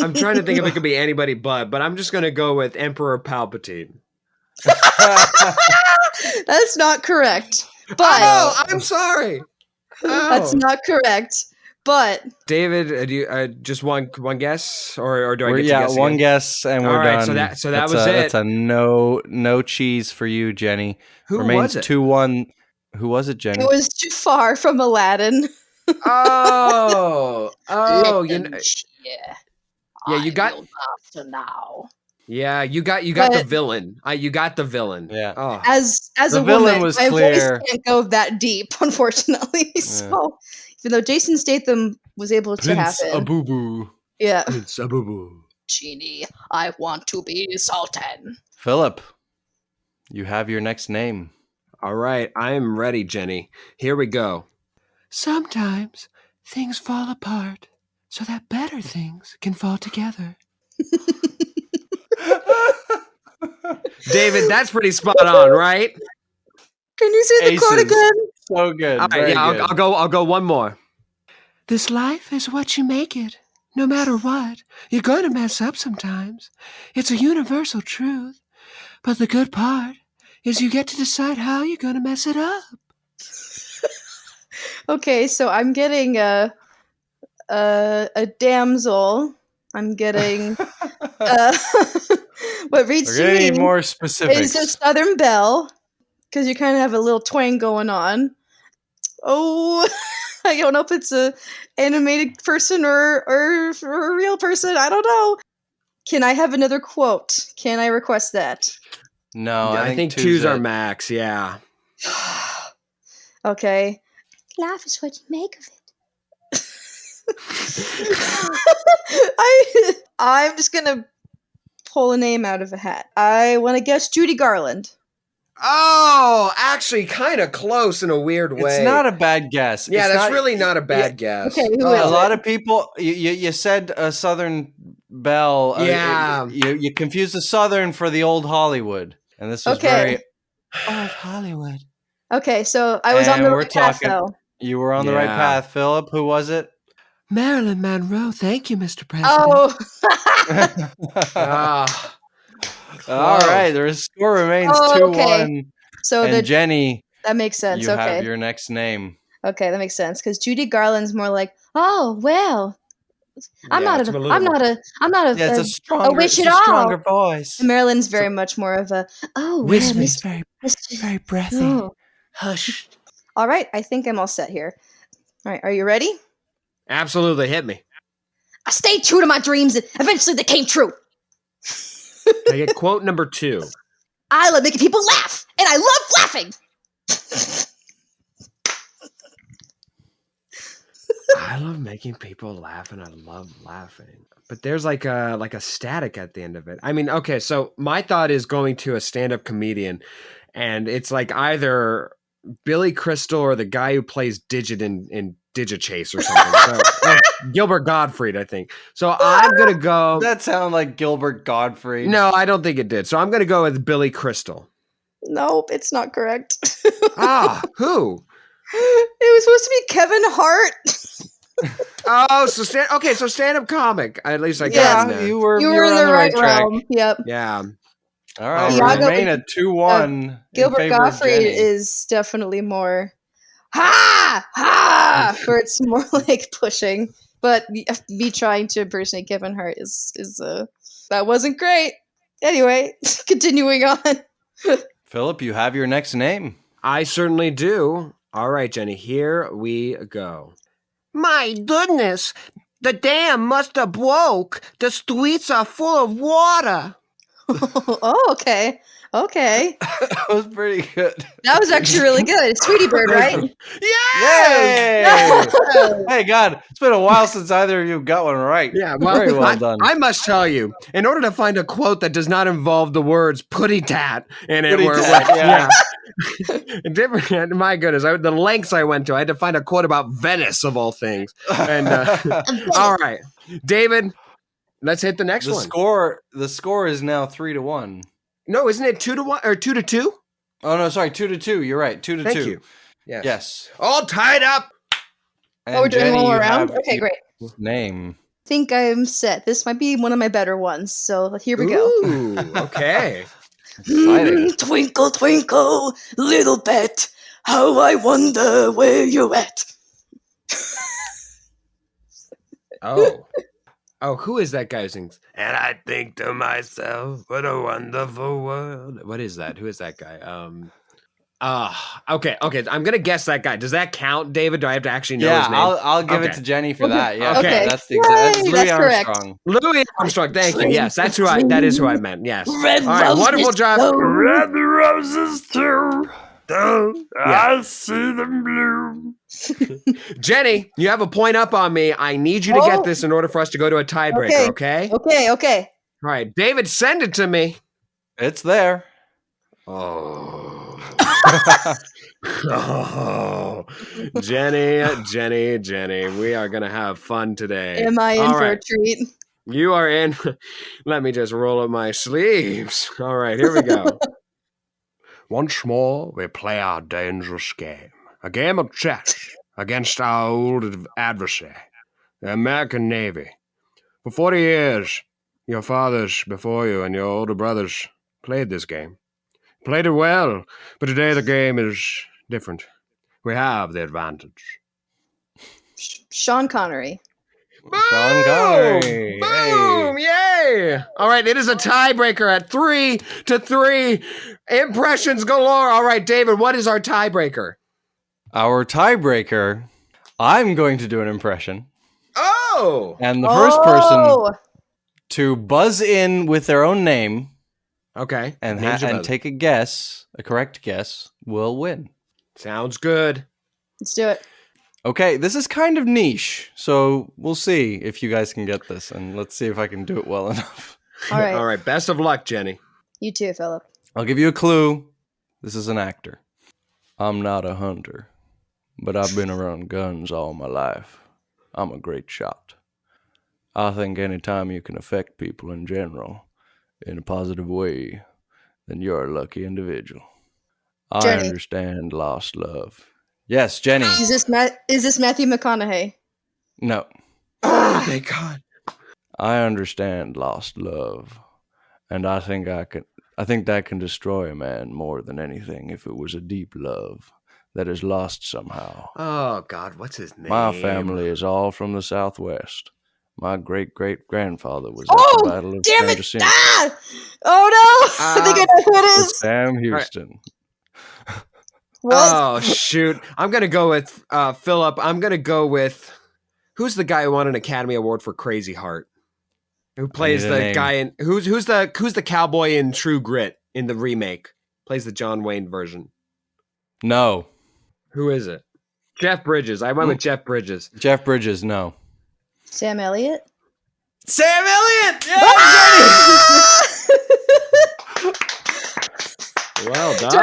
I'm trying to think if it could be anybody but I'm just going to go with Emperor Palpatine. That's not correct. But I'm sorry. That's not correct. But David, do you just one guess, or do I get to guess one again? guess and we're done. So that was it. That's a no cheese for you, Jenny. Who Remains was it? 2-1. Who was it, Jenny? it was too far from Aladdin. Oh, Yeah, you got after now. Yeah, you got the villain. You got the villain. Yeah. Oh. As The a villain woman, was my clear. voice can't go that deep, unfortunately. Yeah. So, even though Jason Statham was able to Prince happen, Abubu. yeah. Prince Abubu. Genie, I want to be Sultan. Philip, you have your next name. All right, I am ready, Jenny. Here we go. Sometimes things fall apart so that better things can fall together. David, that's pretty spot on, right? Can you say the quote again? So good. All right, I'll go one more. This life is what you make it. No matter what, you're going to mess up sometimes. It's a universal truth. But the good part is you get to decide how you're going to mess it up. Okay, so I'm getting a damsel. I'm getting what reads We're to gonna me need more specifics. is a Southern Belle, because you kind of have a little twang going on. Oh, I don't know if it's a animated person or a real person. I don't know. Can I have another quote? Can I request that? No, I think two's our max, yeah. Okay. Life is what you make of it. I'm just gonna pull a name out of a hat. I want to guess Judy Garland. Oh, actually, kind of close in a weird way. It's not a bad guess. Yeah, that's really not a bad guess. Okay, who is a it? lot of people. You said a Southern Belle. Yeah, you confused the Southern for the old Hollywood, and this was very old Hollywood. Okay, so I was on And the we're right path, talking. though. You were on the right Yeah. path, Philip. Who was it? Marilyn Monroe. Thank you, Mr. President. Oh, Ah, All close. right, the score remains Oh, okay. 2-1. so And Jenny, that makes sense. you have Okay, your next name. okay, that makes sense. Because Judy Garland's more like, oh well, I'm Yeah, not it's a a, little I'm more. not a, I'm not Yeah, it's a, a a stronger, witch it's at a stronger all. voice. And Marilyn's very much more of a, oh well, Whisper, Miss, very, Mr. very breathy. Oh. Hush. All right, I think I'm all set here. All right, are you ready? Absolutely, hit me. I stayed true to my dreams, and eventually they came true. Can I get quote number 2? I love making people laugh, and I love laughing. I love making people laugh, and I love laughing. But there's like a static at the end of it. I mean, okay, so my thought is going to a stand-up comedian, and it's like either Billy Crystal or the guy who plays Digit in Digichase or something. So Gilbert Gottfried, I think. So I'm gonna go. That sounded like Gilbert Gottfried. No, I don't think it did. So I'm gonna go with Billy Crystal. Nope, it's not correct. Ah, who? It was supposed to be Kevin Hart. Oh, so stand-up comic. At least I got Yeah, in there. you were You were in on the the right track. realm. Yep. Yeah. All right, we Iago- remain at 2-1 in Gilbert favor of Gottfried Jenny. is definitely more ha, where it's more like pushing. But me trying to impersonate Kevin Hart is that wasn't great. Anyway, continuing on. Philip, you have your next name. I certainly do. All right, Jenny, here we go. My goodness, the dam must have broke. The streets are full of water. Oh, okay. Okay. That was pretty good. That was actually really good. Sweetie Bird, right? Yes! Yay! Hey, God, it's been a while since either of you got one right. Yeah, well, Very well done. I must tell you, in order to find a quote that does not involve the words "putty tat" in it, Putty tat, yeah. different. My goodness, the lengths I went to. I had to find a quote about Venice of all things. And all right, David, let's hit the next the one. The score is now 3-1. No, isn't it 2-1 or 2-2? Oh no, sorry, 2-2. You're right, 2-2. Thank you. Yes. All tied up. And Oh, we're doing Jenny, one more you round? have Okay, your great. name. Think I'm set. This might be one of my better ones. So here we go. Ooh, okay. Exciting. Twinkle, twinkle, little bat, how I wonder where you're at. Oh, who is that guy who sings? And I think to myself, what a wonderful world. What is that? Who is that guy? Okay. I'm gonna guess that guy. Does that count, David? Do I have to actually know his name? I'll give it Okay. to Jenny for that. Yeah, Okay. that's the exact. Yay, Louis that's correct. Armstrong. Louis Armstrong. Thank you. Yes, that is who I meant. Yes. Red All right. roses Wonderful job. too. Red roses too. I see them bloom. Jenny, you have a point up on me. I need you to get this in order for us to go to a tiebreaker. Okay. Okay. All right, David, send it to me. It's there. Oh. Oh. Jenny, we are going to have fun today. Am I in All for right. a treat? You are in. Let me just roll up my sleeves. All right, here we go. Once more, we play our dangerous game. A game of chess against our old adversary, the American Navy. For 40 years, your fathers before you and your older brothers played this game. Played it well, but today the game is different. We have the advantage. Sean Connery. Sean Connery. Boom! Yay! All right, it is a tiebreaker at 3-3. Impressions galore. All right, David, what is our tiebreaker? Our tiebreaker. I'm going to do an impression, Oh! and the first person to buzz in with their own name, Okay. and and take a guess, a correct guess, will win. Sounds good. Let's do it. Okay, this is kind of niche, so we'll see if you guys can get this, and let's see if I can do it well enough. All right. All right. Best of luck, Jenny. You too, Philip. I'll give you a clue. This is an actor. I'm not a hunter, but I've been around guns all my life. I'm a great shot. I think anytime you can affect people in general in a positive way, then you're a lucky individual. I Jenny. understand lost love. Yes, Jenny. Is this Matthew McConaughey? No. Oh, thank God. I understand lost love. And I think that can destroy a man more than anything if it was a deep love that is lost somehow. Oh, God, what's his name? My family is all from the Southwest. My great-great-grandfather was at the Battle of Damn San it! Jacinto. Ah! Oh no! I think I know who it With is. Sam Houston. What? Oh, shoot. I'm going to go with Philip. I'm going to go with who's the guy who won an Academy Award for Crazy Heart? Who plays need a the name. guy in who's the cowboy in True Grit in the remake? Plays the John Wayne version. No. Who is it? Jeff Bridges. I went with Jeff Bridges. Jeff Bridges, no. Sam Elliott? Sam Elliott! Yeah, Well done. Do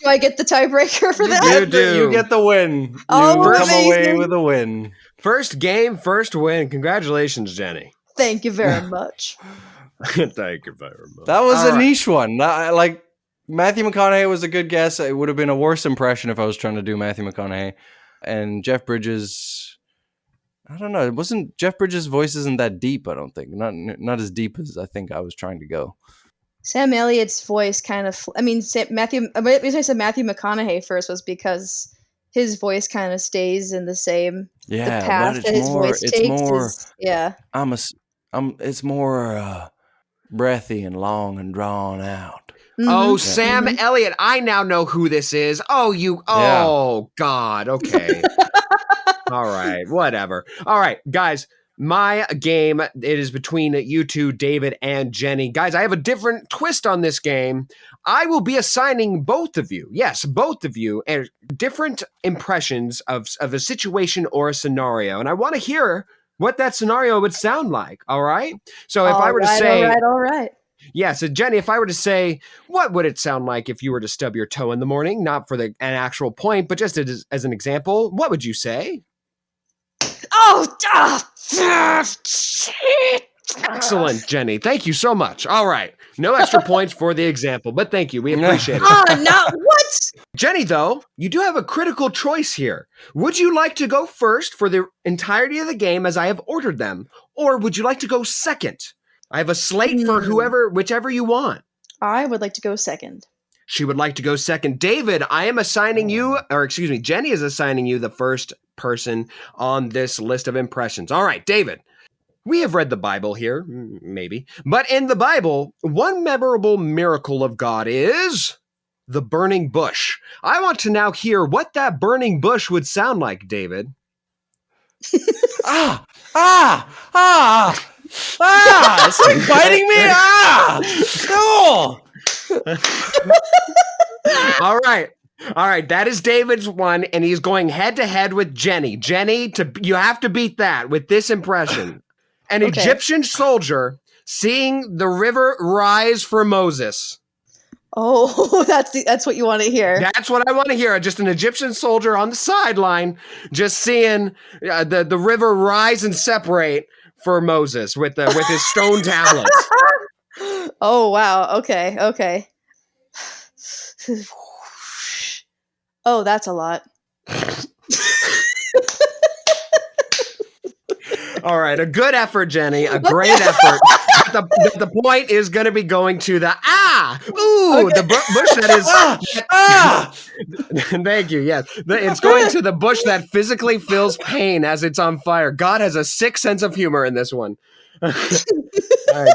I get the tiebreaker for that? You do. You get the win. Oh, You come away amazing. with a win. First game, first win. Congratulations, Jenny. Thank you very much. Thank you very much. That was All a right. niche one. Like, Matthew McConaughey was a good guess. It would have been a worse impression if I was trying to do Matthew McConaughey. And Jeff Bridges, I don't know. It wasn't Jeff Bridges' voice isn't that deep, I don't think. Not as deep as I think I was trying to go. Sam Elliott's voice kind of. I mean, Matthew. The reason I said Matthew McConaughey first was because his voice kind of stays in the same. Yeah, the path but that his voice takes. Yeah. It's more breathy and long and drawn out. Oh, Mhm. Sam Mhm. Elliott. I now know who this is. Oh, God. Okay. All right. Whatever. All right, guys. My game, it is between you two, David and Jenny. Guys, I have a different twist on this game. I will be assigning both of you, yes, both of you, different impressions of a situation or a scenario. And I want to hear what that scenario would sound like, all right? So if I were to say... All right. Yeah, so Jenny, if I were to say, what would it sound like if you were to stub your toe in the morning? Not for an actual point, but just as an example, what would you say? Shit. Excellent, Jenny. Thank you so much. All right. No extra points for the example, but thank you. We appreciate it. Not what? Jenny, though, you do have a critical choice here. Would you like to go first for the entirety of the game as I have ordered them? Or would you like to go second? I have a slate for whichever you want. I would like to go second. She would like to go second. David, I am assigning you, or excuse me, Jenny is assigning you the first person on this list of impressions. All right, David, we have read the Bible here, maybe, but in the Bible, one memorable miracle of God is the burning bush. I want to now hear what that burning bush would sound like, David. It's like biting me. All right. That is David's one, and he's going head to head with Jenny. Jenny, you have to beat that with this impression. An Egyptian soldier seeing the river rise for Moses. Oh, that's what you want to hear. That's what I want to hear. Just an Egyptian soldier on the sideline, just seeing the river rise and separate for Moses with his stone tablets. Oh wow. Okay. Oh, that's a lot. All right, a good effort, Jenny. A great effort. The point is going to be going to the the bush that is. Thank you. Yes, it's going to the bush that physically feels pain as it's on fire. God has a sick sense of humor in this one. All right,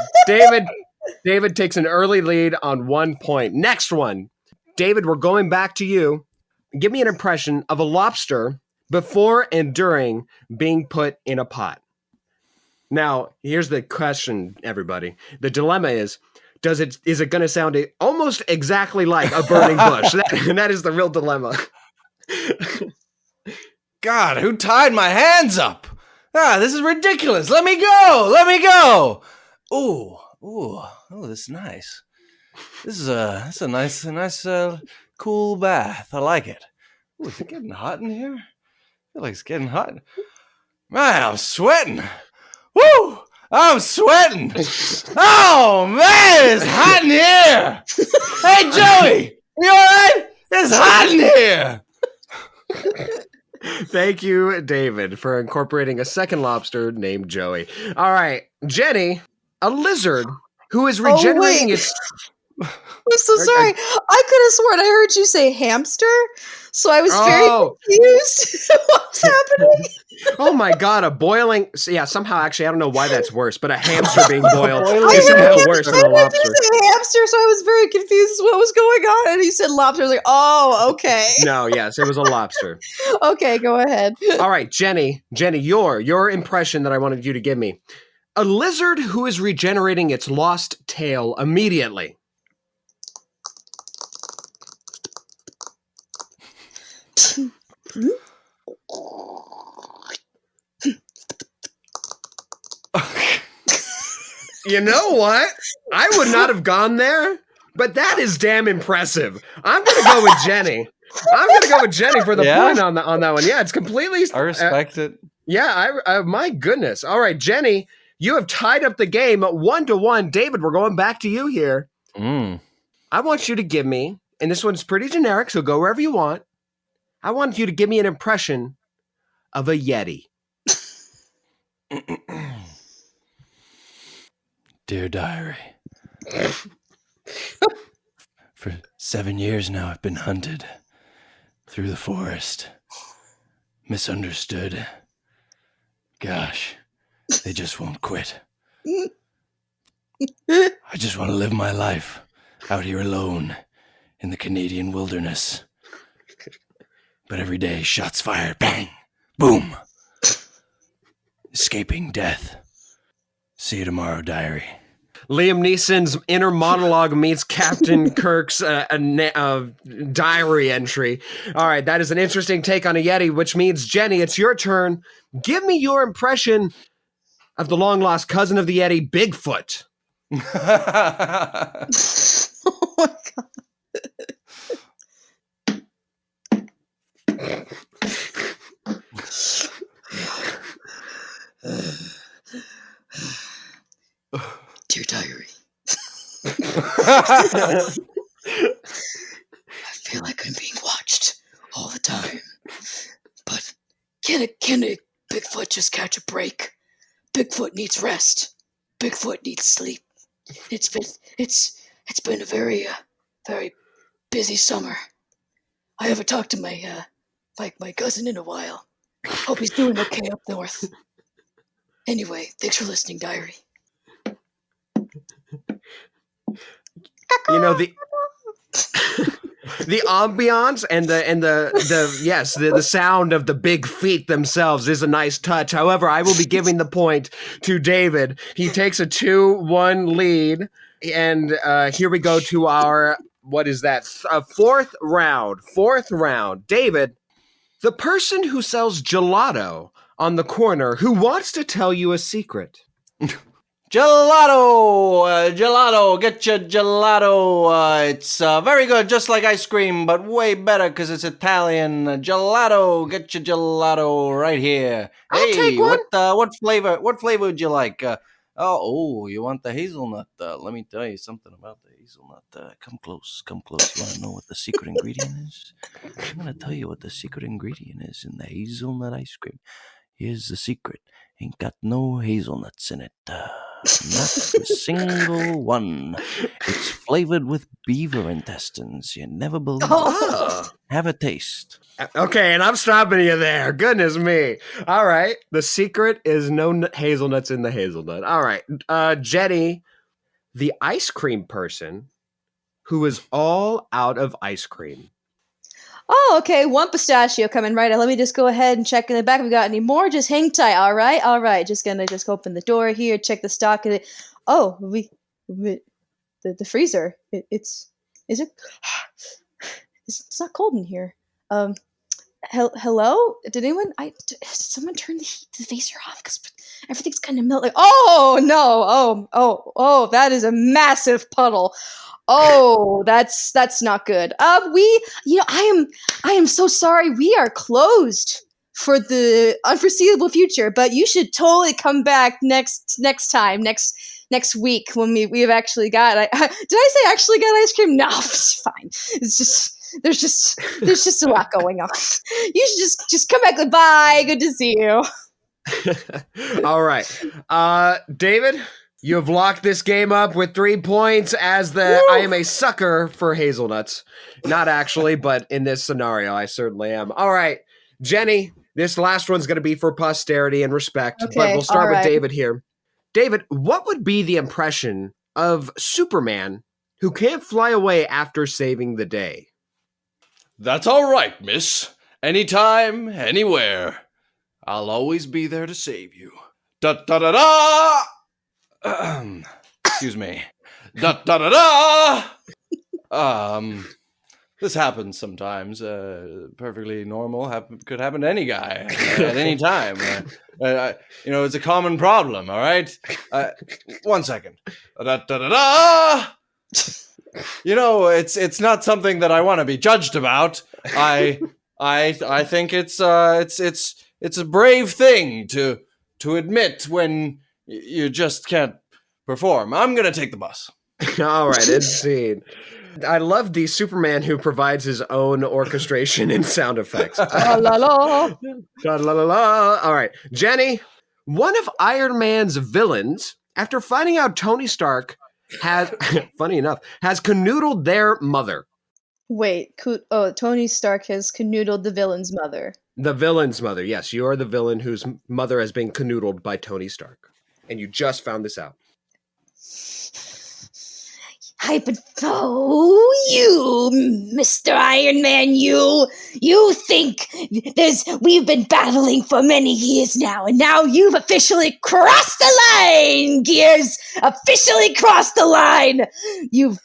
David takes an early lead on 1 point. Next one, David. We're going back to you. Give me an impression of a lobster before and during being put in a pot. Now, here's the question, everybody. The dilemma is it going to sound almost exactly like a burning bush? That is the real dilemma. God, who tied my hands up? This is ridiculous. Let me go. Ooh, this is nice. This is a nice cool bath. I like it. Ooh, is it getting hot in here? I feel like it's getting hot. Man, I'm sweating. Woo! I'm sweating. Oh, man, it's hot in here. Hey, Joey, you all right? It's hot in here. Thank you, David, for incorporating a second lobster named Joey. All right, Jenny, a lizard who is regenerating its... I'm so sorry. I could have sworn I heard you say hamster, so I was very confused. What's happening? Oh my god, a boiling... Yeah, somehow, actually, I don't know why that's worse, but a hamster being boiled Boiling is somehow hamster. worse than I a heard lobster. you say hamster, so I was very confused as what was going on. And he said lobster. I was like, oh, okay. No, yes, it was a lobster. Okay, go ahead. All right, Jenny, your impression that I wanted you to give me. A lizard who is regenerating its lost tail immediately. You know what? I would not have gone there, but that is damn impressive. I'm going to go with Jenny. I'm going to go with Jenny for the point on that one. Yeah, it's completely... I respect it. Yeah, my goodness. All right, Jenny, you have tied up the game 1-1. David, we're going back to you here. I want you to give me, and this one's pretty generic, so go wherever you want. I want you to give me an impression of a Yeti. Dear Diary, for 7 years now I've been hunted through the forest, misunderstood. Gosh, they just won't quit. I just want to live my life out here alone in the Canadian wilderness. But every day, shots fired, bang, boom. Escaping death. See you tomorrow, Diary. Liam Neeson's inner monologue meets Captain Kirk's diary entry. All right, that is an interesting take on a Yeti, which means, Jenny, it's your turn. Give me your impression of the long-lost cousin of the Yeti, Bigfoot. Oh my god. Dear Diary, I feel like I'm being watched all the time. But can a Bigfoot just catch a break? Bigfoot needs rest. Bigfoot needs sleep. It's been a very busy summer. I haven't talked to my cousin in a while. Hope he's doing okay up north. Anyway, thanks for listening, Diary. You know, the ambiance and the sound of the big feet themselves is a nice touch. However, I will be giving the point to David. He takes a 2-1 lead, and here we go to our, what is that? Fourth round. David, the person who sells gelato on the corner who wants to tell you a secret. Gelato, get your gelato. It's very good, just like ice cream, but way better because it's Italian. Gelato, get your gelato right here. I'll take one. What flavor would you like? You want the hazelnut? Let me tell you something about the hazelnut. Come close. You want to know what the secret ingredient is? I'm going to tell you what the secret ingredient is in the hazelnut ice cream. Here's the secret. Ain't got no hazelnuts in it. Not a single one. It's flavored with beaver intestines. You never believe it. Have a taste. Okay, and I'm stopping you there. Goodness me. All right. The secret is no hazelnuts in the hazelnut. All right. Jenny, the ice cream person who is all out of ice cream. Oh, okay. One pistachio coming right. Let me just go ahead and check in the back. If we got any more, just hang tight. All right. Just gonna open the door here, check the stock. The freezer. It's not cold in here. Hello? Did someone turn the freezer off? Because everything's kind of melting. Oh no! Oh! That is a massive puddle. Oh, that's not good. I am so sorry. We are closed for the unforeseeable future, but you should totally come back next week when we've actually got. Did I say actually got ice cream? No, it's fine. It's just there's just a lot going on. You should just come back. Goodbye. Good to see you. All right. David, you have locked this game up with 3 points I am a sucker for hazelnuts. Not actually, but in this scenario, I certainly am. All right, Jenny, this last one's going to be for posterity and respect, Okay, but we'll start all with right. David here. David, what would be the impression of Superman who can't fly away after saving the day? That's all right, miss. Anytime, anywhere. I'll always be there to save you. Da-da-da-da! Excuse me. Da-da-da-da! This happens sometimes. Perfectly normal. Could happen to any guy at any time. It's a common problem, all right? 1 second. Da-da-da-da! It's not something that I want to be judged about. I think it's a brave thing to admit when you just can't perform. I'm gonna take the bus. All right, insane. I love the Superman who provides his own orchestration and sound effects. La la la. La, la, la, la. All right, Jenny, one of Iron Man's villains, after finding out Tony Stark has, funny enough, has canoodled their mother. Wait, Tony Stark has canoodled the villain's mother. The villain's mother, yes. You are the villain whose mother has been canoodled by Tony Stark. And you just found this out. You, Mr. Iron Man, you think we've been battling for many years now, and now you've officially crossed the line, Gears! Officially crossed the line! You've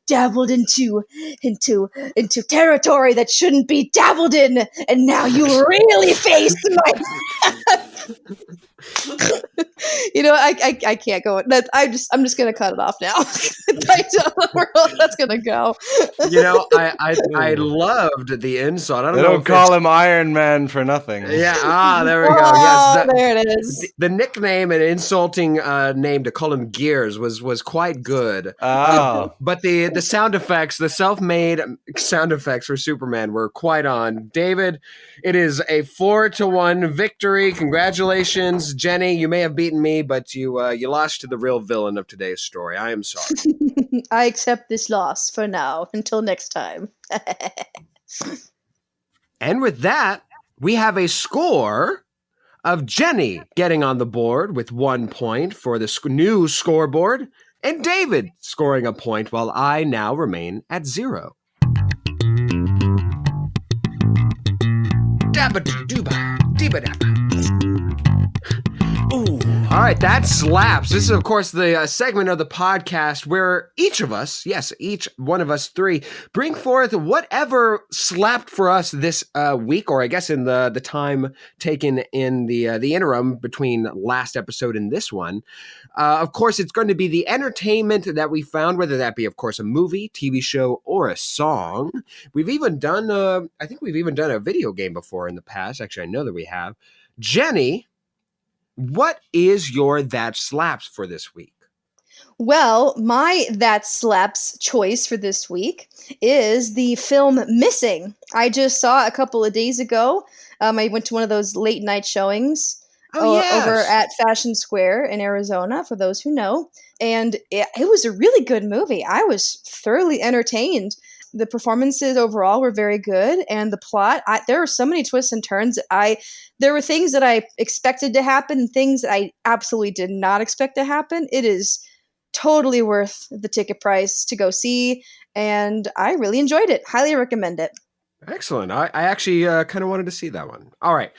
dabbled into territory that shouldn't be dabbled in, and now you really face my I can't go. I'm just gonna cut it off now. I don't know where that's gonna go. I loved the insult. I They don't call him Iron Man for nothing. Yeah, there we go. Oh, Yes, there it is. The nickname and insulting name to call him Gears was quite good. Oh. But the sound effects, the self-made sound effects for Superman were quite on. David, it is a 4-1 victory. Congratulations, Jenny. You may have beaten me, but you lost to the real villain of today's story. I am sorry. I accept this loss for now. Until next time. And with that, we have a score of Jenny getting on the board with 1 point for the new scoreboard, and David scoring a point while I now remain at 0. Ooh. All right, that slaps. This is, of course, the segment of the podcast where each one of us 3, bring forth whatever slapped for us this week, or I guess in the time taken in the interim between last episode and this one. Of course, it's going to be the entertainment that we found, whether that be, of course, a movie, TV show, or a song. We've even done, I think we've even done a video game before in the past. Actually, I know that we have. Jenny, what is your That Slaps for this week? Well, my That Slaps choice for this week is the film Missing. I just saw a couple of days ago. I went to one of those late night showings over at Fashion Square in Arizona, for those who know. And it was a really good movie. I was thoroughly entertained. The performances overall were very good, and the plot, there were so many twists and turns. There were things that I expected to happen and things that I absolutely did not expect to happen. It is totally worth the ticket price to go see, and I really enjoyed it. Highly recommend it. Excellent. I actually kind of wanted to see that one. All right.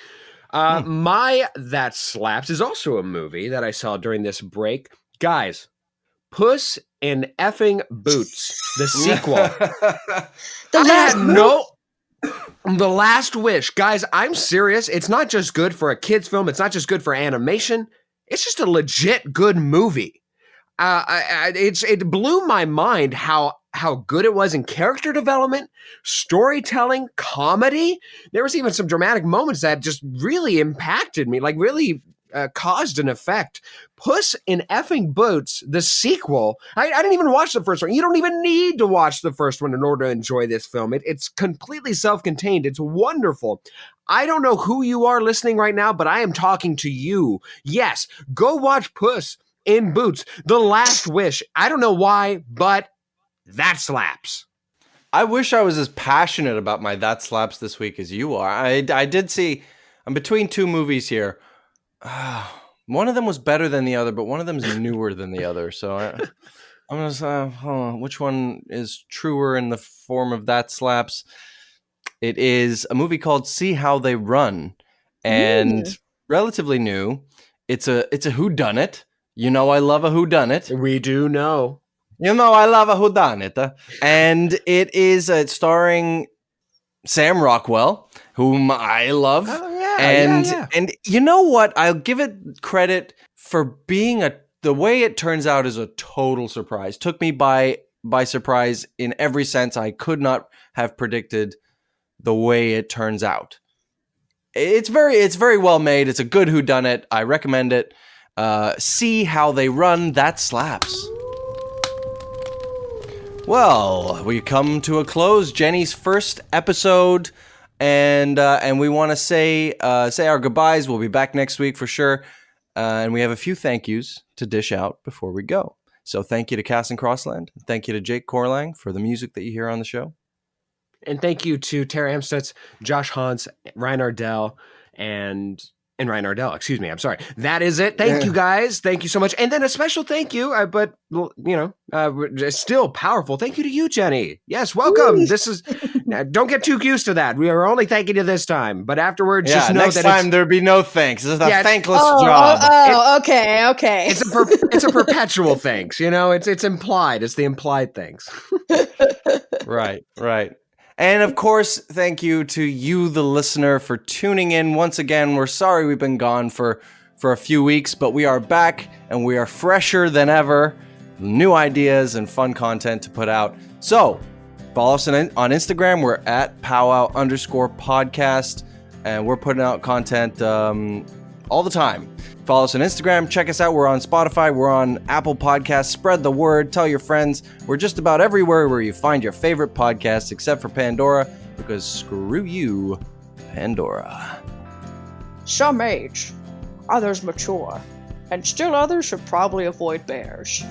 My That Slaps is also a movie that I saw during this break. Guys, Puss in Effing Boots, the sequel. The Last Wish. Guys, I'm serious. It's not just good for a kid's film. It's not just good for animation. It's just a legit good movie. It blew my mind how good it was in character development, storytelling, comedy. There was even some dramatic moments that just really impacted me, like really caused an effect. Puss in Effing Boots, the sequel. I didn't even watch the first one. You don't even need to watch the first one in order to enjoy this film. It's completely self-contained. It's wonderful. I don't know who you are listening right now, but I am talking to you. Yes, go watch Puss in Boots, The Last Wish. I don't know why, but that slaps. I wish I was as passionate about my That Slaps this week as you are. I did see, I'm between two movies here. One of them was better than the other, but one of them is newer than the other. So I'm going to say, which one is truer in the form of That Slaps? It is a movie called See How They Run, and relatively new. It's a whodunit. You know I love a whodunit. We do know. You know I love a whodunit. And it is starring Sam Rockwell, whom I love. Oh, yeah, and you know what? I'll give it credit for being the way it turns out is a total surprise. Took me by surprise in every sense. I could not have predicted the way it turns out. It's very well made. It's a good whodunit. I recommend it. See How They Run. That slaps. Well, we come to a close. Jenny's first episode, and we want to say our goodbyes. We'll be back next week for sure, and we have a few thank yous to dish out before we go. So thank you to Cass and Crossland. Thank you to Jake Corlang for the music that you hear on the show. And thank you to Tara Amstutz, Josh Hans, Ryan Ardell, and Ryan Ardell, excuse me. I'm sorry. That is it. Thank you guys. Thank you so much. And then a special thank you, but still powerful. Thank you to you, Jenny. Yes, welcome. This is, don't get too used to that. We are only thanking you this time, but afterwards, just know next that time there'd be no thanks. It's a thankless job. Okay. It's a perpetual thanks. It's implied. It's the implied thanks. Right. And of course, thank you to you, the listener, for tuning in. Once again, we're sorry we've been gone for a few weeks, but we are back and we are fresher than ever. New ideas and fun content to put out. So follow us on Instagram. We're at POWWOW_podcast, and we're putting out content all the time. Follow us on Instagram. Check us out. We're on Spotify. We're on Apple Podcasts. Spread the word. Tell your friends. We're just about everywhere where you find your favorite podcasts, except for Pandora, because screw you, Pandora. Some age, others mature, and still others should probably avoid bears.